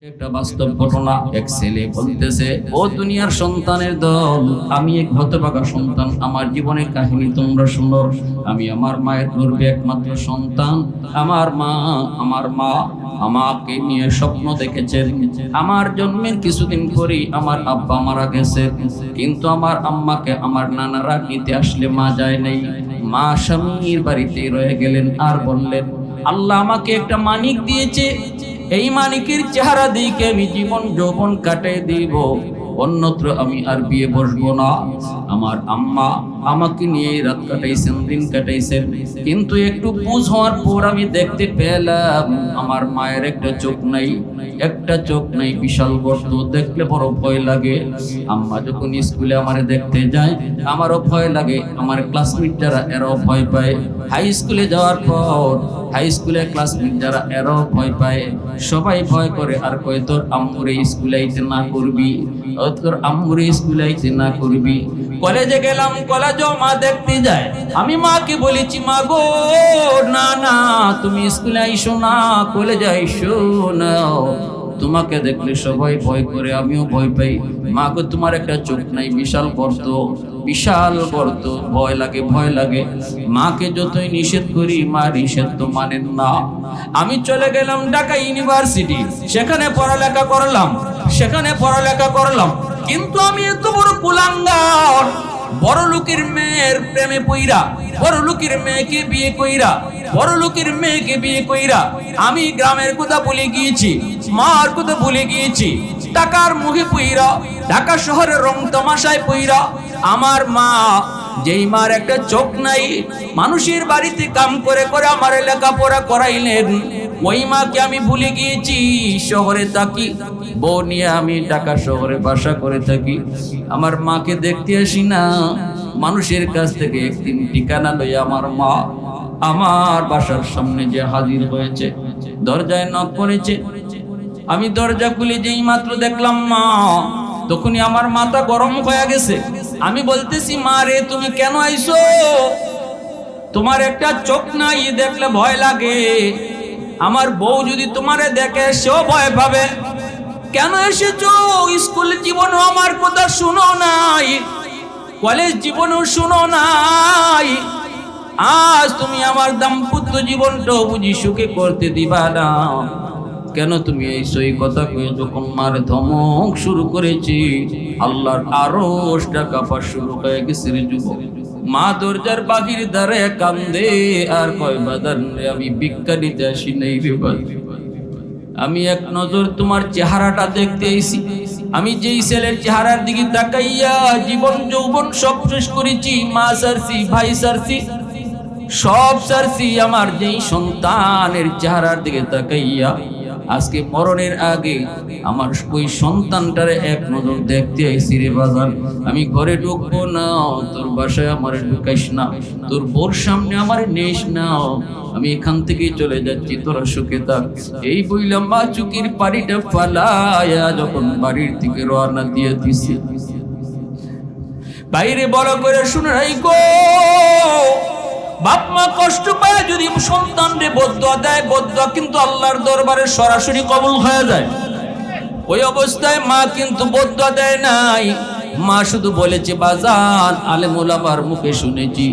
একটা বাস্তব ঘটনা। এক ছেলে বলতেছে, ও দুনিয়ার সন্তানের দল, আমি এক হতভাগা সন্তান, আমার জীবনের কাহিনী তোমরা শুনো। আমি আমার মায়ের গর্ভে একমাত্র সন্তান। আমার মা আমাকে নিয়ে স্বপ্ন দেখেছেন। আমার জন্মের কিছুদিন পরেই আমার আব্বা মারা গেছে, কিন্তু আমার আম্মাকে আমার নানারা নিতে আসলে মা যায় নাই। মা স্বামীর বাড়িতে রয়ে গেলেন আর বললেন, আল্লাহ আমাকে একটা মানিক দিয়েছে, এই মানিকের চেহারা দিকে আমি জীবন যৌবন কাটিয়ে দিব, অন্যত্র আমি আর বিয়ে বসবো না। আমার আম্মা আমাকে নিয়ে রাত কাটাইছেন, দিন কাটাইছেন, কিন্তু একটু বুঝ হওয়ার পর আমি দেখতে পেলাম আমার মায়ের একটা চোখ নাই, বিশাল গর্ত, দেখলে বড় ভয় লাগে। আম্মা যখন স্কুলে আমারে দেখতে যায় আমারও ভয় লাগে, আমার ক্লাসমেট যারা এরাও ভয় পায়। হাই স্কুলে যাওয়ার পর হাই স্কুলের ক্লাসমেট যারা এরাও ভয় পায়, সবাই ভয় করে আর কয় তোর আম্মুরে স্কুলে আইতে না করবি, তোর আম্মুরে স্কুলে আইতে না করবি। কলেজে গেলাম, কলেজেও মা দেখতে যায়। আমি মাকে বলেছি, মা গো না তুমি স্কুলে আইসো না, কলেজে আইসো না, তোমাকে দেখলে সবাই ভয় করে, আমিও ভয় পাই। মা গো তোমার একটা চোখ নাই, বিশাল গর্ত, ভয় লাগে। মাকে যতই নিষেধ করি মা নিষেধ তো মানেন না। আমি চলে গেলাম ঢাকা ইউনিভার্সিটি, সেখানে পড়ালেখা করলাম, কিন্তু আমি এত বড় কুলাঙ্গার, বড় লোকের মেয়ের প্রেমে পইরা, বড় লোকের মেয়েকে বিয়ে কইরা আমি গ্রামের কথা ভুলে গিয়েছি, মার কথা ভুলে গিয়েছি। টাকার মুখে পইরা, ঢাকা শহরের রং তামাশায় পইরা আমার মা, যেই মার একটা চোখ নাই, মানুষের বাড়িতে কাম করে আমার লেখাপড়া করাইলেন, ওই মাকে আমি ভুলে গিয়েছি। শহরে থাকি, বউ নিয়ে আমি ঢাকা শহরে বাসা করে থাকি, আমার মাকে দেখতে আসি না। মানুষের কাছ থেকে একদিন ঠিকানা লই আমার মা আমার বাসার সামনে যে হাজির হয়েছে, দরজায় নক করেছে। আমি দরজা খুলে যেই মাত্র দেখলাম মা, তখনই আমার মাথা গরম হয়ে গেছে। আমি বলতেছি, মা রে তুমি কেন আইছো? তোমার একটা চোখ নাই, দেখলে ভয় লাগে। আমার বউ যদি তোমারে দেখে সেও ভয় পাবে। কেন এসেছো? স্কুল জীবনেও আমার কথা শুনো নাই, কলেজ জীবনেও শুনো নাই, আজ তুমি আমার দাম্পত্য জীবনটাও বুঝি সুখে করতে দিবা না। কেন তুমি এই সই কথা কয়ে যখন মার ধমক শুরু করেছি, আল্লাহর আরশটা কাঁপা শুরু হয়ে গেছে রে যুবক। মা দরজার বাহির দাঁড়ায় কান্দে আর কয়, বাদান রে আমি ভিক্ষা নিতে আসি নাই রে ভাই, আমি এক নজর তোমার চেহারাটা দেখতে আইছি। আমি যেই ছেলের চেহারার দিকে তাকাইয়া জীবন যৌবন সব শেষ করেছি, মা সারছি, ভাই সারছি, সব সারছি, আমার যেই সন্তানের চেহারার দিকে তাকাইয়া আজকে মরণের আগে আমার ওই সন্তানটারে এক নজর দেখতে আইছি রে বাজান। আমি ঘরে ঢুকবো না, তোর বাসায় আমার ঢুকাইস না, তোর বোর সামনে আমার নেস না, আমি এখান থেকে চলে যাচ্ছি, তোরা সুখে থাক। এই বইলাম মা চুকির পানিটা ফালায়া যখন বাড়ির দিকে রওনা দিয়ে দিছি, বাইরে বড় করে শুনে রাখো, বাপ মা কষ্ট পায় যদি সন্তান রে বদদুয়া দেয়, বদদুয়া কিন্তু আল্লাহর দরবারে সরাসরি কবুল হয়ে যায়। ওই অবস্থায় মা কিন্তু বদদুয়া দেয় নাই, মা শুধু বলেছে, বাজান আলেম ওলামার মুখে শুনেছি,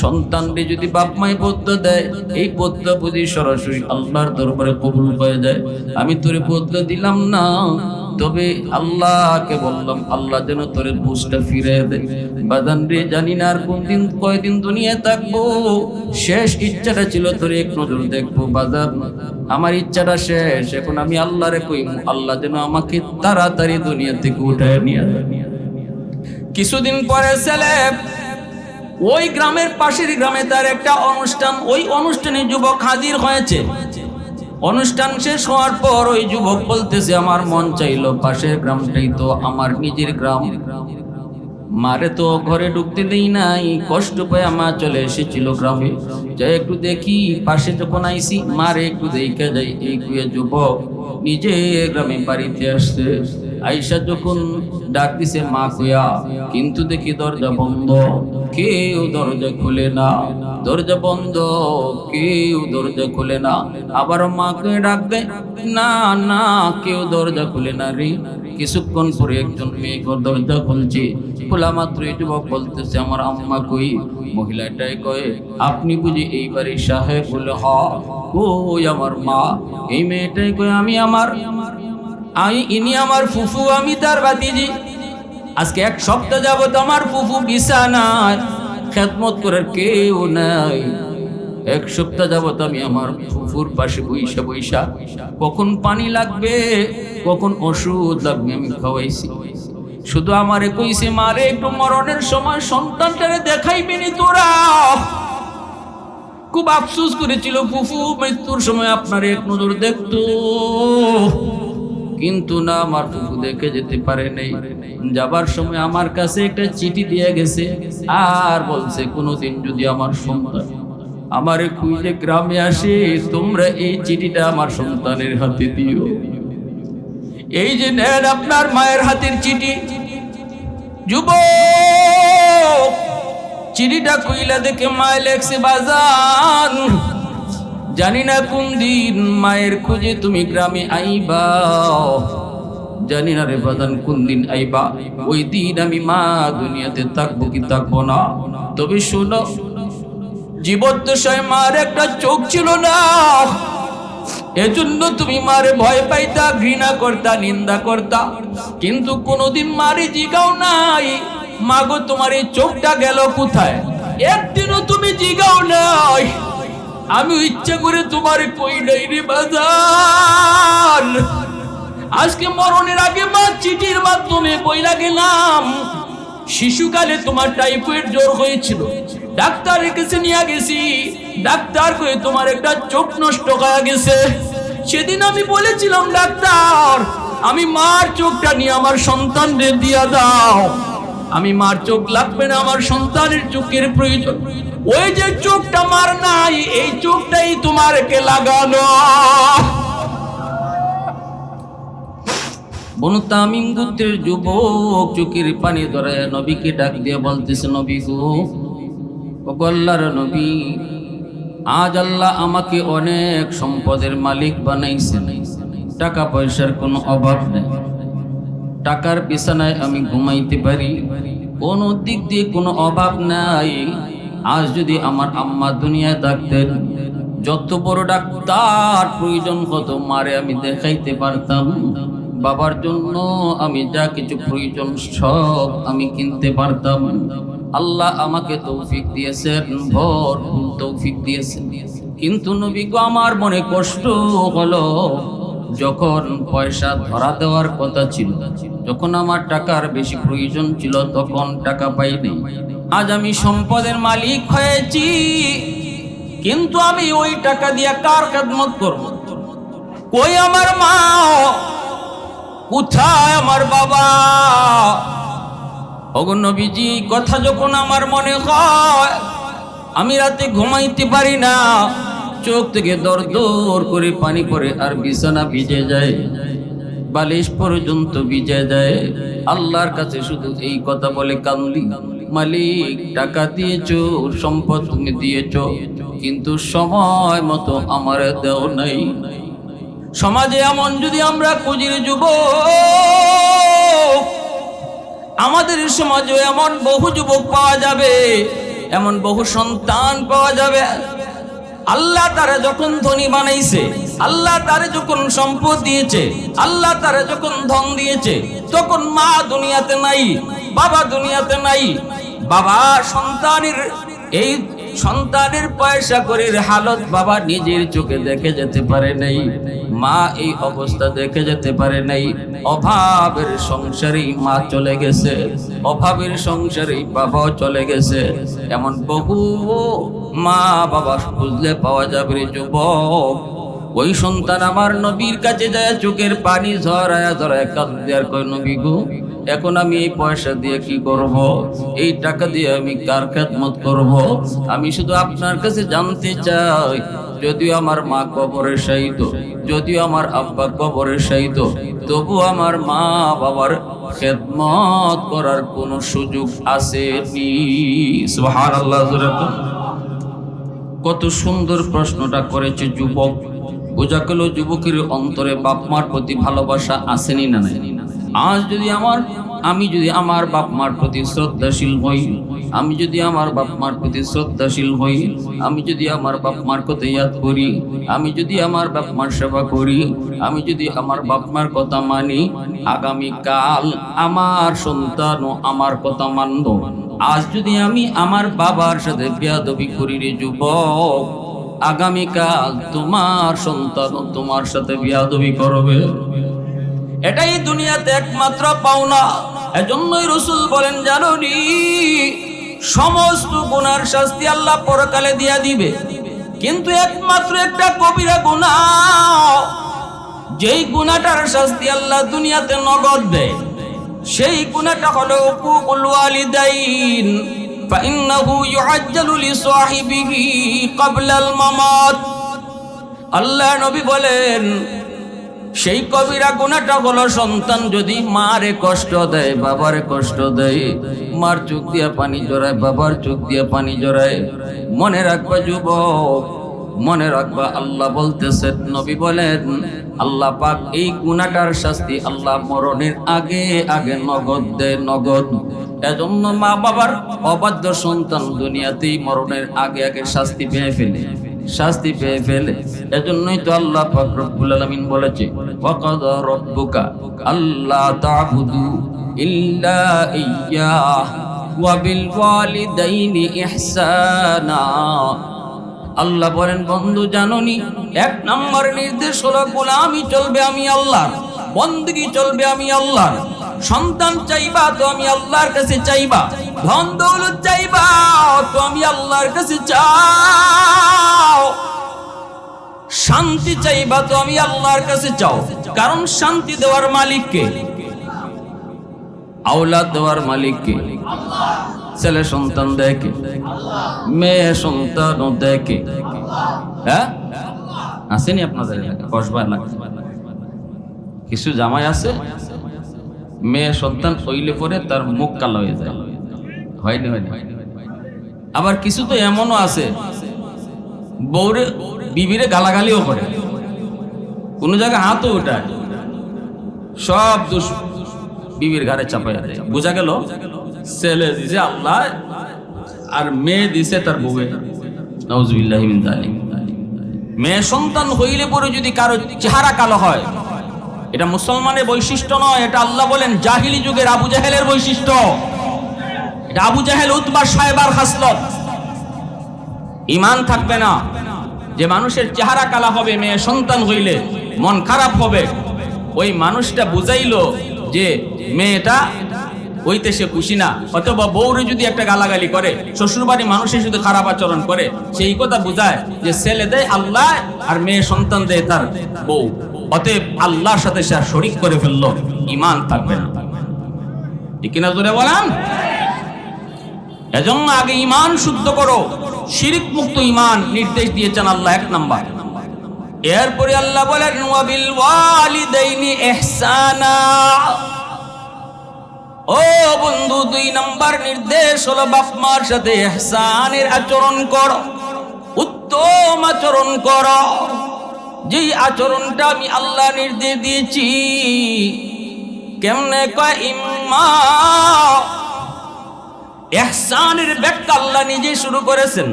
সন্তান রে যদি বাপ মাই বদদুয়া দেয়, এই বদদুয়া বুঝি সরাসরি আল্লাহর দরবারে কবুল হয়ে যায়। আমি তোরে বদদুয়া দিলাম না, তবে আল্লাহকে বললাম, আল্লাহ যেন তোর বুঝটা ফিরে দেয়। বাদান রে জানি না আর কয়দিন দুনিয়ায় থাকবো, শেষ ইচ্ছাটা ছিল তোর এক নজর দেখবো। বাদান আমার ইচ্ছাটা শেষ, এখন আমি আল্লাহরে কইমু, আল্লাহ যেন আমাকে তাড়াতাড়ি দুনিয়া থেকে উঠায় নিয়ে যায়। কিছুদিন পরে ছেলে ওই গ্রামের পাশের গ্রামে তার একটা অনুষ্ঠান, ওই অনুষ্ঠানে যুবক হাজির হয়েছে। অনুষ্ঠান শেষ হওয়ার পর ওই যুবক বলতেছে, আমার মন চাইলো পাশের গ্রামটাই তো আমার নিজের গ্রাম, মারে তো ঘরে ঢুকতে দেই নাই, কষ্ট পায় মা চলে এসেছিল গ্রামে, যাই একটু দেখি, পাশে যখন আইছি মারে একটু দেখে যাই। এই কুয়ে যুবক নিজে গ্রামে বাড়িতে আসছে। আয়েশা যখন ডাক দিছে মা কইয়া, কিন্তু দেখি দরজা বন্ধ, কেউ দরজা খুলে না, দরজা বন্ধ, কেউ দরজা খুলে না। আবার মাকে ডাক দেয়, না না, কেউ দরজা খুলে না রে। কিছুক্ষণ পরে একজন মেয়ে দরজা খুলছে, খোলা মাত্র যুবক বলতেছে আমার আম্মা কই? মহিলাটাই কয়ে, আপনি বুঝি এই বাড়ির সাহেব? বলে হ। কই আমার মা? এই মেয়েটাই কয়ে, ইনি আমার ফুফু, আমি তার ভাতিজি। আজকে 1 সপ্তাহ যাবত আমার ফুফু বিছানায়, খেদমত করার কেউ নাই। 1 সপ্তাহ যাবত আমি আমার ফুফুর পাশে বইসা বইসা, কখন পানি লাগবে, কখন ওষুধ লাগবে আমি খাওয়াইছি। শুধু আমারে কইছে, মারে একটু মরণের সময় সন্তানটারে দেখাইবেনি তোরা। খুব আফসোস করেছিল ফুফু, মৃত্যুর সময় আপনার এক নজর দেখতো, কিন্তু না, আমার ফুফু দেখে যেতে পারে নাই। যাবার সময় আমার কাছে একটা চিঠি দিয়ে গেছে, আর বলছে কোনোদিন যদি আমার সন্তান আমারে খুঁজে গ্রামে আসে, তোমরা এই চিঠিটা আমার সন্তানের হাতে দিও। এই যে নেন আপনার মায়ের হাতের চিঠি। যুবক চিঠিটা কইলা দেখে মায় লেখছে, বাজান জানি না কোন দিন মায়ের খোঁজে তুমি গ্রামে আইবা, জানি না রে বাজান কোন দিন আইবা। ওই দিন আমি মা দুনিয়াতে থাকবো কি থাকবো না। তবে শোনো, জীবদ্দশায় মার একটা চোখ ছিল না, এজন্য তুমি মারে ভয় পাইতা, ঘৃণা করতা, নিন্দা করতা, কিন্তু কোনোদিন মারে জিগাও নাই, মাগো তোমার এই চোখটা গেল কোথায়? একদিনও তুমি জিগাও নাই। আমি ইচ্ছা করে তোমার কই নাই রে বাজান। আজকে মরণের আগে মা চিঠির মাধ্যমে বইলা গেলাম, শিশুকালে তোমার টাইফয়েড জ্বর হয়েছিল, ডাক্তারের কাছে নিয়ে গেছি, ডাক্তার কয়ে তোমার একটা চোখ নষ্ট হয়ে গেছে। সেদিন আমি বলেছিলাম, ডাক্তার আমি মার চোখটা নিয়ে আমার সন্তানদের দিয়া দাও, আমি মার চোখ লাগবে না, আমার সন্তানের চোখের প্রয়োজন। ওই যে চোখটা মার নাই, এই চোখটাই তোমারকে লাগানো। বনু তামিম গোত্রের যুবক চোখের পানি ধরায় নবীকে ডাক দিয়ে বলতেছে, নবী গো, আল্লাহর নবী, আজ আল্লাহ আমাকে অনেক সম্পদের মালিক বানাইছেন, টাকা পয়সার কোনো অভাব নেই, টাকার বিছানায় আমি ঘুমাইতে পারি, কোন দিক দিয়ে কোনো অভাব নাই। আজ যদি আমার আম্মা দুনিয়ায় থাকতেন, যত বড় ডাক্তার প্রয়োজন হতো মারে আমি দেখাইতে পারতাম, বাবার জন্য আমি যা কিছু প্রয়োজন সব আমি কিনতে পারতাম। আল্লাহ আমাকে তৌফিক দিয়েছেন, ভরপুর তৌফিক দিয়েছেন। কিন্তু নবী গো, আমার মনে কষ্ট হলো, যখন পয়সা ধরা দেওয়ার কথা ছিল, যখন আমার টাকার বেশি প্রয়োজন ছিল, তখন টাকা পাইনি। আজ আমি সম্পদের মালিক হয়েছি, কিন্তু আমি ওই টাকা দিয়ে কার খেদমত করব? কই আমার মা, কোথায় আমার বাবা? ওগো নবীজি, কথা যখন আমার মনে হয়, আমি রাতে ঘুমাইতে পারি না, চোখ থেকে দর দর করে পানি পড়ে, আর বিছানা ভিজে যায়, বালিশ পর্যন্ত ভিজে যায়। আল্লাহর কাছে শুধু এই কথা বলে কান্দি, মালিক টাকা দিয়েছো, সম্পদ তুমি দিয়েছো, কিন্তু সময় মতো আমার দেও নাই। সমাজে এমন যদি আমরা খুঁজির যুবক, আমাদের সমাজে এমন বহু যুবক পাওয়া যাবে, এমন বহু সন্তান পাওয়া যাবে। আল্লাহ তারা যখন ধনী বানাইছে, আল্লাহ তারা যখন সম্পদ দিয়েছে, আল্লাহ তারা যখন ধন দিয়েছে, তখন মা দুনিয়াতে নাই, বাবা দুনিয়াতে নাই। বাবা এই সন্তানের পয়সা করির হালত বাবা নিজের চোখে দেখে যেতে পারে নাই, মা এই অবস্থা দেখে যেতে পারে নাই। অভাবের সংসারেই মা চলে গেছে, অভাবের সংসারেই বাবাও চলে গেছে। এমন বহু মা বাবা খুঁজলে পাওয়া যাবে রে যুবক। ওই সন্তান আমার নবীর কাছে যায়, চোখের পানি ঝরায়া ঝরায়া কাঁদতে, আর কয় নবী গো, এখন আমি এই পয়সা দিয়ে কি করব? এই টাকা দিয়ে আমি কার খেদমত করব? আমি শুধু আপনার কাছে জানতে চাই, যদিও আমার মা কবরে শায়িত, যদিও আমার আব্বা কবরে শায়িত, তবু আমার মা বাবার খেদমত করার কোনো সুযোগ আসেনি। সুবহানাল্লাহ। কত সুন্দর প্রশ্নটা করেছে যুবক। বোঝা গেল যুবকের অন্তরে বাপ মার প্রতি ভালোবাসা আসেনি না নাই? আজ যদি আমি যদি আমার বাপ মার প্রতি শ্রদ্ধাশীল হই, আমি যদি আমার বাপ মার প্রতি শ্রদ্ধাশীল হই, আমি যদি আমার বাপ মার কথা ইয়াদ করি, আমি যদি আমার বাপ মার সেবা করি, আমি যদি আমার বাপ মার কথা মানি, আগামীকাল আমার সন্তানও আমার কথা মানব। আজ যদি আমি আমার বাবার সাথে বেয়াদবি করি রে যুবক, আগামীকাল তোমার সন্তানও তোমার সাথে বেয়াদবি করবে। এটাই দুনিয়াতে একমাত্র পাওনা। এজন্যই রাসূল বলেন, জানোনি সমস্ত গুনার শাস্তি আল্লাহ পরকালে দিয়া দিবে, কিন্তু একমাত্র একটা কবিরা গুনাহ, যেই গুনাহটার শাস্তি আল্লাহ দুনিয়াতে নগদ দেয়, সেই গুনাহটা হলো উকুকুল ওয়ালিদাইন। ফাইন্নাহু ইউআজ্জালু লিসাহিবিহি ক্বাবলাল মামাত। আল্লাহ নবী বলেন, সেই কবিরা গুনাহটা হলো সন্তান যদি মারে কষ্ট দেয়, বাবারে কষ্ট দেয়, মার চোখ দিয়া পানি জড়ায়, বাবার চোখ দিয়া পানি জড়ায়, মনে রাখবা যুবক, মনে রাখবা আল্লাহ বলতেছেন, নবী বলেন, আল্লাহ পাক এই গুনাহটার শাস্তি আল্লাহ মরণের আগে আগে নগদ দেয়, নগদ। এজন্য মা বাবার অবাধ্য সন্তান দুনিয়াতেই মরণের আগে আগে শাস্তি পেয়ে ফেলে, শাস্তি পেয়ে ফেলে। এজন্যই তো আল্লাহ পাক রব্বুল আলামিন বলেছে, ওয়াকাদা রাব্বুকা আল্লা তা'বুদু ইল্লা ইয়্যাহ ওয়া বিল ওয়ালিদাইনি ইহসানা। আল্লাহ বলেন, বন্ধু জানোনি এক নম্বর নির্দেশ হলো গোলামি চলবে আমি আল্লাহর, বন্দেগী চলবে আমি আল্লাহর। সন্তান চাইবা তো আমি আল্লাহর কাছে চাইবা, ধন দৌলত চাইবা তো আমি আল্লাহর কাছে চাও, শান্তি চাইবা তো আমি আল্লাহর কাছে চাও। কারণ শান্তি দেওয়ার মালিক কে? আওলাদ দেওয়ার মালিক কে? ছেলে সন্তান দেয় কে? মেয়ে সন্তান দেয় কে? হ্যাঁ, আসেনি আপনাদের কসবা এলাকা কিছু জামাই আছে, মেয়ে সন্তান হইলে পরে তার মুখ কালো হয়ে যায়, হয়নি হয়নি। আবার কিছু তো এমনও আছে বউরে বিবিরে গালাগালিও করে, কোন জায়গায় হাতও উঠায়, সব দোষ বিবির ঘাড়ে চাপাইয়া দেয়। বোঝা গেল ছেলে দিছে আল্লাহ আর মেয়ে দিছে তার বউয়ে। নাউজুবিল্লাহি মিন যালিক। মেয়ে সন্তান হইলে পরে যদি কারো চেহারা কালো হয়, এটা মুসলমানের বৈশিষ্ট্য নয়, এটা আল্লাহ বলেন জাহিলি যুগের আবু জাহেলের বৈশিষ্ট্য। এটা আবু জাহেল, উতবা, সায়বার খাসলত। ঈমান থাকবে না। যে মানুষের চেহারা কালা হবে মেয়ে সন্তান হইলে, মন খারাপ হবে, ওই মানুষটা বুঝাইলো যে মেয়েটা হইতে সে খুশি না। অথবা বউরে যদি একটা গালাগালি করে, শ্বশুরবাড়ি মানুষের শুধু খারাপ আচরণ করে, সেই কথা বুঝায় যে ছেলে দেয় আল্লাহ আর মেয়ে সন্তান দেয় তার বউ, অতএব আল্লাহর সাথে সে শরীক করে ফেললো, ঈমান থাকবে না। ঠিক কিনা জোরে বলেন? এজন্য আগে ঈমান শুদ্ধ করো, শিরক মুক্ত ঈমান নির্দেশ দিয়েছেন আল্লাহ এক নাম্বার। এরপরে আল্লাহ বলেন ওয়া বিল ওয়ালিদাইনি ইহসানা। ও বন্ধু, 2 নাম্বার নির্দেশ হলো বাপ মার সাথে ইহসানের আচরণ করো, উত্তম আচরণ করো। যেই আচরণটা আমি আল্লাহ নির্দেশ দিয়েছি। কেমনে কয়? ইম্মা, ইহসানের ব্যাখ্যা আল্লাহ নিজেই শুরু করেছেন,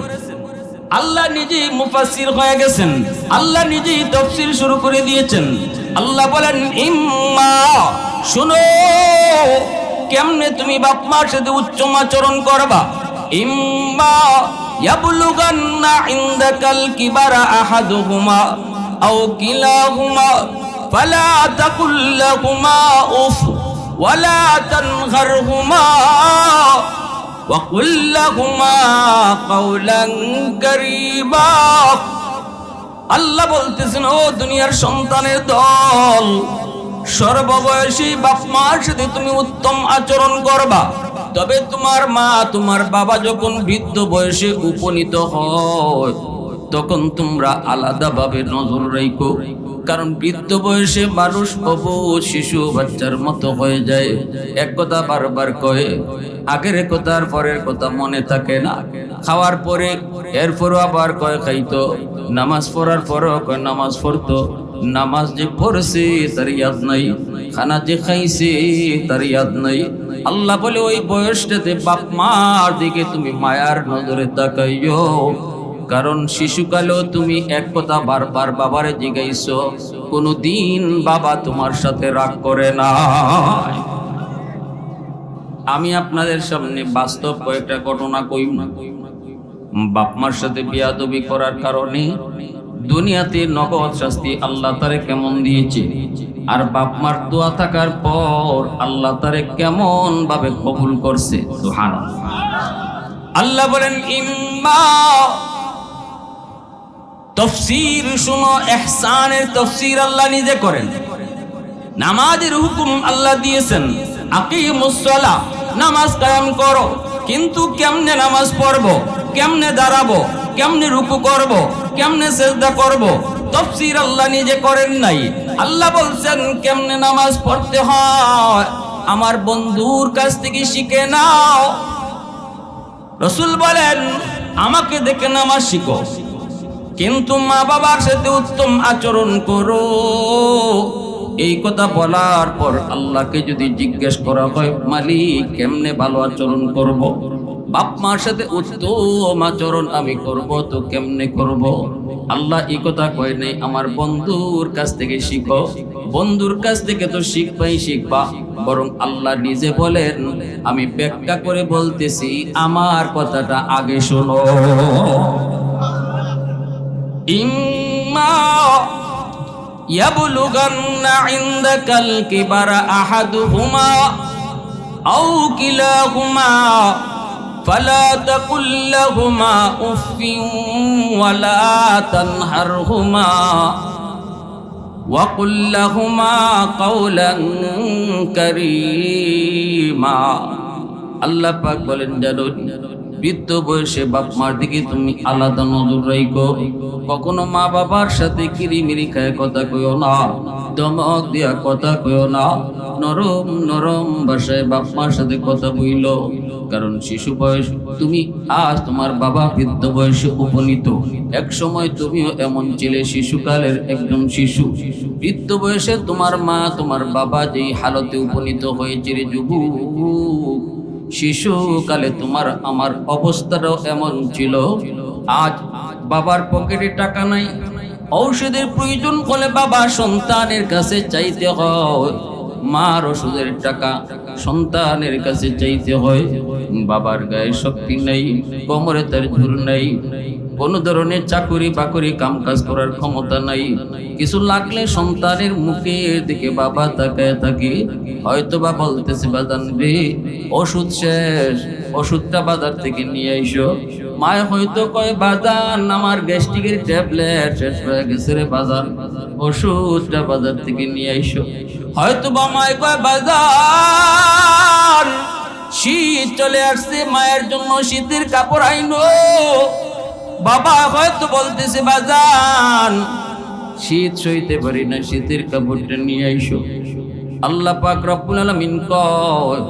আল্লাহ নিজেই মুফাসসির হয়ে গেছেন, আল্লাহ নিজেই তাফসীর শুরু করে দিয়েছেন। আল্লাহ বলেন ইম্মা, শুনো কেমনে তুমি বাপ মার সাথে উত্তম আচরণ করবা। ইম্মা ইয়াবলুগান্না ইনদাকাল কিবারা আহাদুহুমা আও কিলাহুমা ফালা তাকুল লাহুমা উফ ওয়ালা তানহারহুমা وَقُلْ لَهُمَا قَوْلًا كَرِيمًا। আল্লাহ বলতেছেন, ও দুনিয়ার সন্তানের দল, সর্ববয়সী বাপ মার সাথে তুমি উত্তম আচরণ করবা। তবে তোমার মা তোমার বাবা যখন বৃদ্ধ বয়সে উপনীত হয়, তখন তোমরা আলাদাভাবে নজর রাখো, কারণ বৃদ্ধ বয়সে মানুষ অবুঝ শিশু বাচ্চার মতো হয়ে যায়, এক কথা বারবার কয়ে, আগের কথার পরের কথা মনে থাকে না, খাওয়ার পরে এরপরও আবার কয় খাইতো, নামাজ পড়ার পরও কয় নামাজ পড়তো, নামাজ যে পড়ছে তার ইয়াদ নাই, খানা যে খাইছে তার ইয়াদ নাই। আল্লাহ বলে ওই বয়সটাতে বাপ মার দিকে তুমি মায়ার নজরে তাকাইও, কারণ শিশুকালেও তুমি এক কথা বারবার বাবারে জিগাইছো, কোনদিন বাবা তোমার সাথে রাগ করে না। আমি আপনাদের সামনে বাস্তব কয়েকটা ঘটনা কই। বাপ মার সাথে বেয়াদবি করার কারণে দুনিয়াতে নগদ শাস্তি আল্লাহ তারে কেমন দিয়েছে, আর বাপ মার দোয়া থাকার পর আল্লাহ তারে কেমন ভাবে কবুল করছে। সুবহানাল্লাহ। আল্লাহ বলেন ইম্মা, তাফসীর শুনো, ইহসানের তাফসীর আল্লাহ নিজে করেন। নামাজের হুকুম আল্লাহ দিয়েছেন, আকিমুস সালাহ, নামাজ কায়েম করো, কিন্তু কেমনে নামাজ পড়বো, কেমনে দাঁড়াবো, কেমনে রুকু করব, কেমনে সিজদা করব, তাফসীর আল্লাহ নিজে করেন নাই। আল্লাহ বলছেন কেমনে নামাজ পড়তে হয় আমার বন্ধুর কাছ থেকে শিখে নাও। রাসূল বলেন আমাকে দেখে নামাজ শিখো, কিন্তু মা বাবার সাথে উত্তম আচরণ করো। এই কথা বলার পর আল্লাহকে যদি জিজ্ঞেস করা হয় মালিক কেমনে ভালো আচরণ করব, বাপ মার সাথে উত্তম আচরণ আমি করব, তো কেমনে করব? আল্লাহ এই কথা কয় নাই আমার বন্ধুর কাছ থেকে শিখো, বন্ধুর কাছ থেকে তো শিখবা, বরং আল্লাহ নিজে বলেন আমি ব্যাখ্যা করে বলতেছি, আমার কথাটা আগে শোনো। ইম্মা ইয়াবলুগান্না ইনদাকাল কিবারা আহাদুহুমা আও কিলাহুমা ফালা তাকুল লাহুমা উফফিন ওয়ালা তানহারহুমা ওয়া কুল লাহুমা কাওলান কারীমা। আল্লাহ পাক বলেন জানো, বৃদ্ধ বয়সে বাপ মার দিকে তুমি আলাদা নজর রাখো, কখনো মা বাবার সাথে কিরিমিরি খায় কথা কইও না, ধমক দিয়া কথা কইও না, নরম নরম ভাষায় বাপ মার সাথে কথা বইলো। কারণ শিশু বয়স, তুমি আজ তোমার বাবা বৃদ্ধ বয়সে উপনীত, এক সময় তুমিও এমন ছিলে, শিশুকালের একজন শিশু। বৃদ্ধ বয়সে তোমার মা তোমার বাবা যেই হালতে উপনীত হয়েছে রে যুবক, শিশুকালে তোমার আমার অবস্থাটাও এমন ছিল। আজ বাবার পকেটে টাকা নাই, ঔষধের প্রয়োজন হলে বাবা সন্তানের কাছে চাইতে হয়, মার ওষুধের টাকা সন্তানের কাছে চাইতে হয়। বাবার গায়ে শক্তি নেই, কোমরে তার জোর নেই, কোনো ধরনের চাকরি বাকরি কাম কাজ করার ক্ষমতা নাই, কিছু লাগলে সন্তানের মুখের দিকে বাবা তাকায় থাকে। হয়তো বা বলতেছে বাজান রে ওষুধ শেষ, ওষুধটা বাজার থেকে নিয়ে আইসো। মায় হয়তো কয় বাজান আমার গ্যাস্ট্রিকের ট্যাবলেট শেষ হয়ে গেছে রে বাজান, ওষুধটা বাজার থেকে নিয়ে আইসো। হয়তো বা মায় কয় বাজান শীত চলে আসছে, মায়ের জন্য শীতের কাপড় আইনো। বাবা হয়তো বলতেছে বাজান শীত সইতে পারি না, শীতের কাপড়টা নিয়ে আইসো। আল্লাহ পাক রব্বুল আলামিন কয়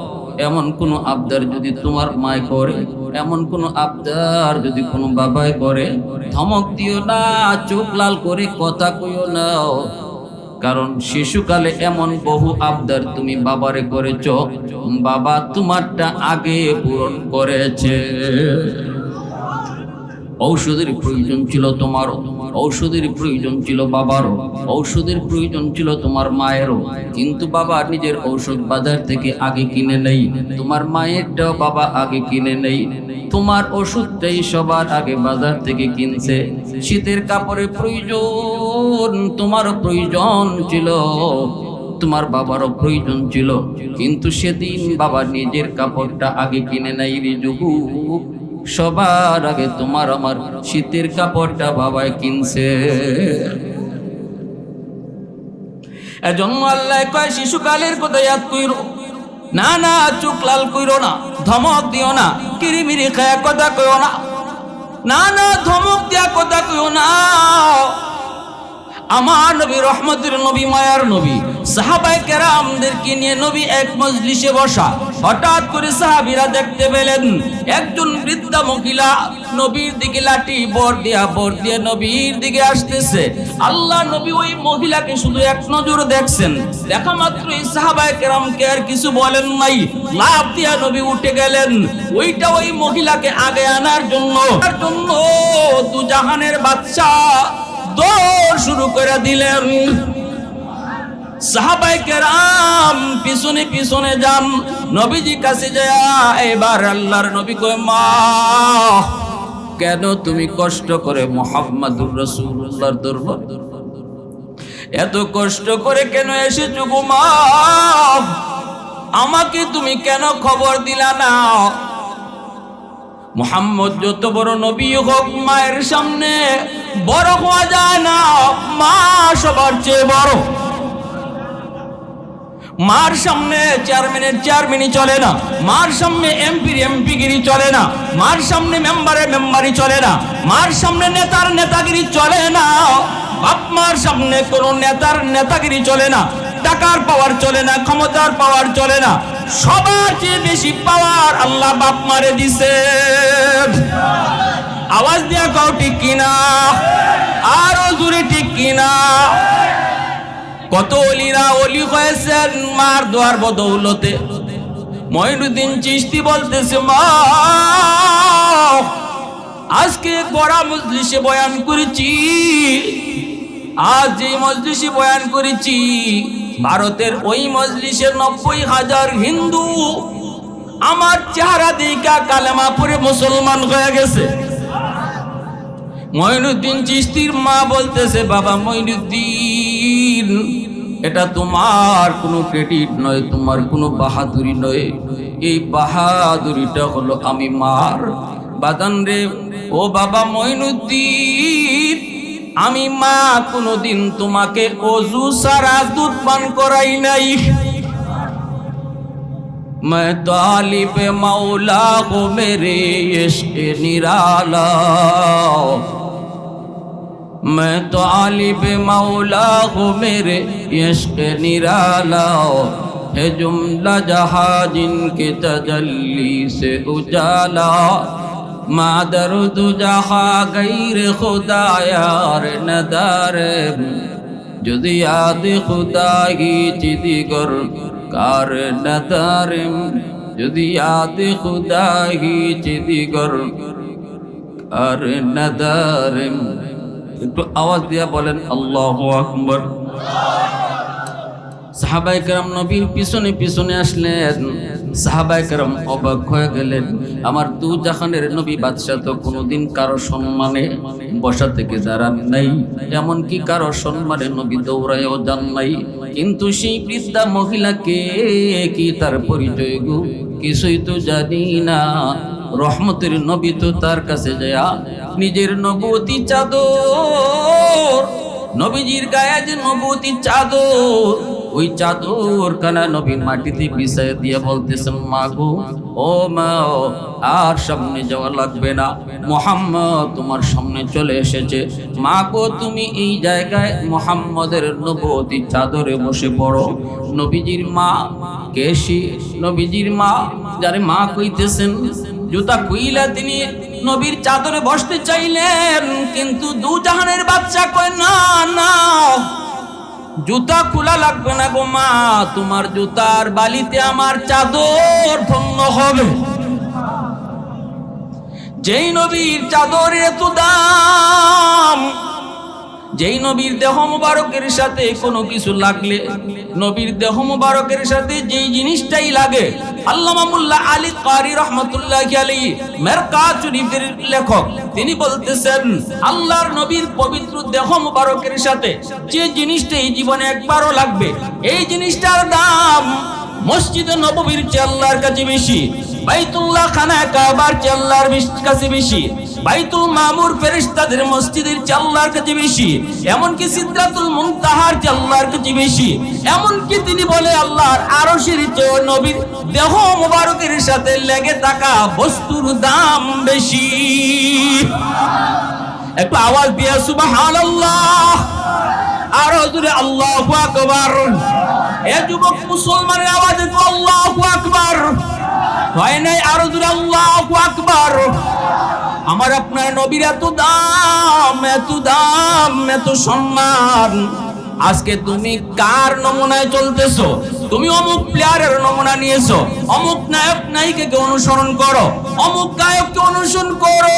এমন কোন আবদার যদি তোমার মায় করে, এমন কোন আবদার যদি কোনো বাবাই করে, ধমক দিও না, চোখ লাল করে কথা কইও না। কারণ শিশুকালে এমন বহু আবদার তুমি বাবারে করেছ, বাবা তোমারটা আগে পূরণ করেছে। ঔষধের প্রয়োজন ছিল তোমারও, ঔষধের প্রয়োজন ছিল বাবারও, ঔষধের প্রয়োজন ছিল তোমার মায়েরও, কিন্তু বাবা নিজের ঔষধ বাজার থেকে আগে কিনে নেই, তোমার মায়েরটাও বাবা আগে কিনে নেই, তোমার ওষুধটাই সবার আগে বাজার থেকে কিনছে। শীতের কাপড়ের প্রয়োজন তোমারও প্রয়োজন ছিল, তোমার বাবারও প্রয়োজন ছিল, কিন্তু সেদিন বাবা নিজের কাপড়টা আগে কিনে নেই রে যুবক, সবার আগে তোমার আমার শীতের কাপড়টা বাবাই কিনছে। এজন্য আল্লাহ কয় শিশুকালের কথা ইয়াদ কইরো না, না চোখ লাল কইরো না, ধমক দিও না, কিরিমিরি খায়া কথা কইও না, না না ধমক দিয়া কথা কইও না। আমার নবী রহমতের নবী, মায়ার নবী, সাহাবায়ে কেরামদেরকে নিয়ে নবী এক মজলিসে বসা। হঠাৎ করে সাহাবীরা দেখতে পেলেন একজন বৃদ্ধা মহিলা নবীর দিকে লাঠি বর দিয়ে নবীর দিকে আসতেছে। আল্লাহ নবী ওই মহিলাকে শুধু এক নজর দেখছেন, দেখা মাত্রই সাহাবায়ে কেরামকে আর কিছু বলেন নাই, লাফ দিয়া নবী উঠে গেলেন ওই মহিলাকে আগে আনার জন্য। দু জাহানের বাদশা দৌড় শুরু করে দিলেন। সাহাবায়ে কেরাম পিছনে পিছনে যান, নবীজি কাছে যায়। এবার আল্লাহর নবী কয়, মা কেন তুমি কষ্ট করে মুহাম্মাদুর রাসূলুল্লাহর দরবার এত কষ্ট করে কেন এসেছো গো মা? আমাকে তুমি কেন খবর দিলা না? মুহাম্মদ যত বড় নবী হোক, মায়ের সামনে বড় হওয়া যায় না। মা সবার চেয়ে বড়। মার সামনে চেয়ারম্যানের চলে না, মার সামনে এমপিগিরি চলে না, মার সামনে মেম্বারি চলে না, মার সামনে নেতাগিরি চলে না। বাপ মার সামনে কোনো নেতাগিরি চলে না, টাকার পাওয়ার চলে না, ক্ষমতার পাওয়ার চলে না। সবার চেয়ে বেশি পাওয়ার আল্লাহ বাপ মারে দিছে। আওয়াজ দিয়া কও ঠিক কিনা, আরো জোরে ঠিক কিনা। কত ওলিরা ওলি হয়েছেন মার দোয়ার বদৌলতে। মঈনুদ্দিন চিশতি বলতেছে, মা আজকে বড় মজলিসে বয়ান করেছি, আজ যে মজলিসে বয়ান করেছি ভারতের ওই মজলিসের 90,000 হিন্দু আমার চেহারা দেখা কালেমা পড়ে মুসলমান হয়ে গেছে। মঈনুদ্দিন চিশতির মা বলতেছে, বাবা মঈনুদ্দিন, এটা তোমার কোনো ক্রেডিট নয়, তোমার কোনো বাহাদুরি নয়, এই বাহাদুরিটা হলো আমি মার। বাদান রে, ও বাবা মঈনুদ্দিন, আমি মা কোনোদিন তোমাকে ওযু সারা দুধ পান করাই নাই। मैं तालिब मौला को मेरे इश्क निराला, मैं तालिब मौला को मेरे इश्क निराला, है जुमला जहां जिनके तजल्ली से उजाला, मादर दु जहां गैर खुदा यार नदार, যদি याद खुदा ही चिदिगर कार नदारिम, যদি याद खुदा ही चिदिगर कार नदारिम। একটু আওয়াজ দিয়া বলেন আল্লাহু আকবার। সাহাবায়ে কেরাম নবীর পিছনে পিছনে আসলেন। সাহাবায়ে কেরাম অবাক হয়ে গেলেন, আমার দু জাহানের নবী বাদশা তো কোনোদিন কারো সম্মানে বসা থেকে দাঁড়ান নাই, এমনকি কারো সম্মানে নবী দৌড়ায়ও যান নাই। কিন্তু সেই বৃদ্ধা মহিলাকে কি তার পরিচয় গো কিছুই তো জানি না। রহমতের নবী তো তার কাছে যায় নিজের নবুয়তি চাদর, নবীজির গায়ে যে নবুয়তি চাদর, ওই চাদর কানা নবী মাটিতে বিছায় দিয়ে বলতেছেন, মা গো, ও মা, আর সামনে যাওয়া লাগবে না, মুহাম্মদ তোমার সামনে চলে এসেছে। মা গো, তুমি এই জায়গায় মুহাম্মদের নবুয়তি চাদরে বসে পড়ো। নবীজির মা কেশি, নবীজির মা যারে মা কইতেছেন, জুতা খুইলা তিনি নবীর চাদরে বসতে চাইলেন, কিন্তু দু জাহানের বাদশা কয়, না না, জুতা খোলা লাগবে না গো মা, তোমার জুতার বালিতে আমার চাদর ধন্য হবে। যেই নবীর চাদরের এত দাম, যেই নবীর দেহ মুবারকের সাথে কোনো কিছু লাগলে, নবীর দেহ মুবারকের সাথে যেই জিনিসটাই লাগে, আল্লামা মোল্লা আলী কারি রহমাতুল্লাহি আলাইহি মেরকাত শরীফের লেখক, তিনি বলতেছেন, আল্লাহর নবীর পবিত্র দেহ মুবারকের সাথে যে জিনিসটা এই জীবনে একবারও লাগবে, এই জিনিসটার দাম মসজিদে নববীর চেয়ে আল্লাহর কাছে বেশি, বাইতুল্লাহ খানা কাবার চেয়ে আল্লাহর কাছে বেশি, বাইতুল মামুর ফেরেশতাদের মসজিদের চেয়ে আল্লাহর কাছে বেশি, এমনকি সিদরাতুল মুনতাহার চেয়ে আল্লাহর কাছে বেশি, এমনকি তিনি বলে আল্লাহর আরশের চেয়ে নবীর দেহ মুবারকের সাথে লেগে থাকা বস্তুর দাম বেশি। একটু আওয়াজ দিয়ে সুবহানাল্লাহ। আরো জোরে আল্লাহু আকবার। এ যুবক মুসলমানের আওয়াজে তো আল্লাহু আকবার হয় নাই? আরো জোরে আল্লাহু আকবার। আমার আপনার নবীর এত দাম, এত দাম, এত সম্মান। আজকে তুমি কার নমুনায় চলতেছো? তুমি অমুক প্লেয়ারের নমুনা নিয়েছো, অমুক নায়ক নায়িকাকে অনুসরণ করো, অমুক গায়ককে অনুসরণ করো,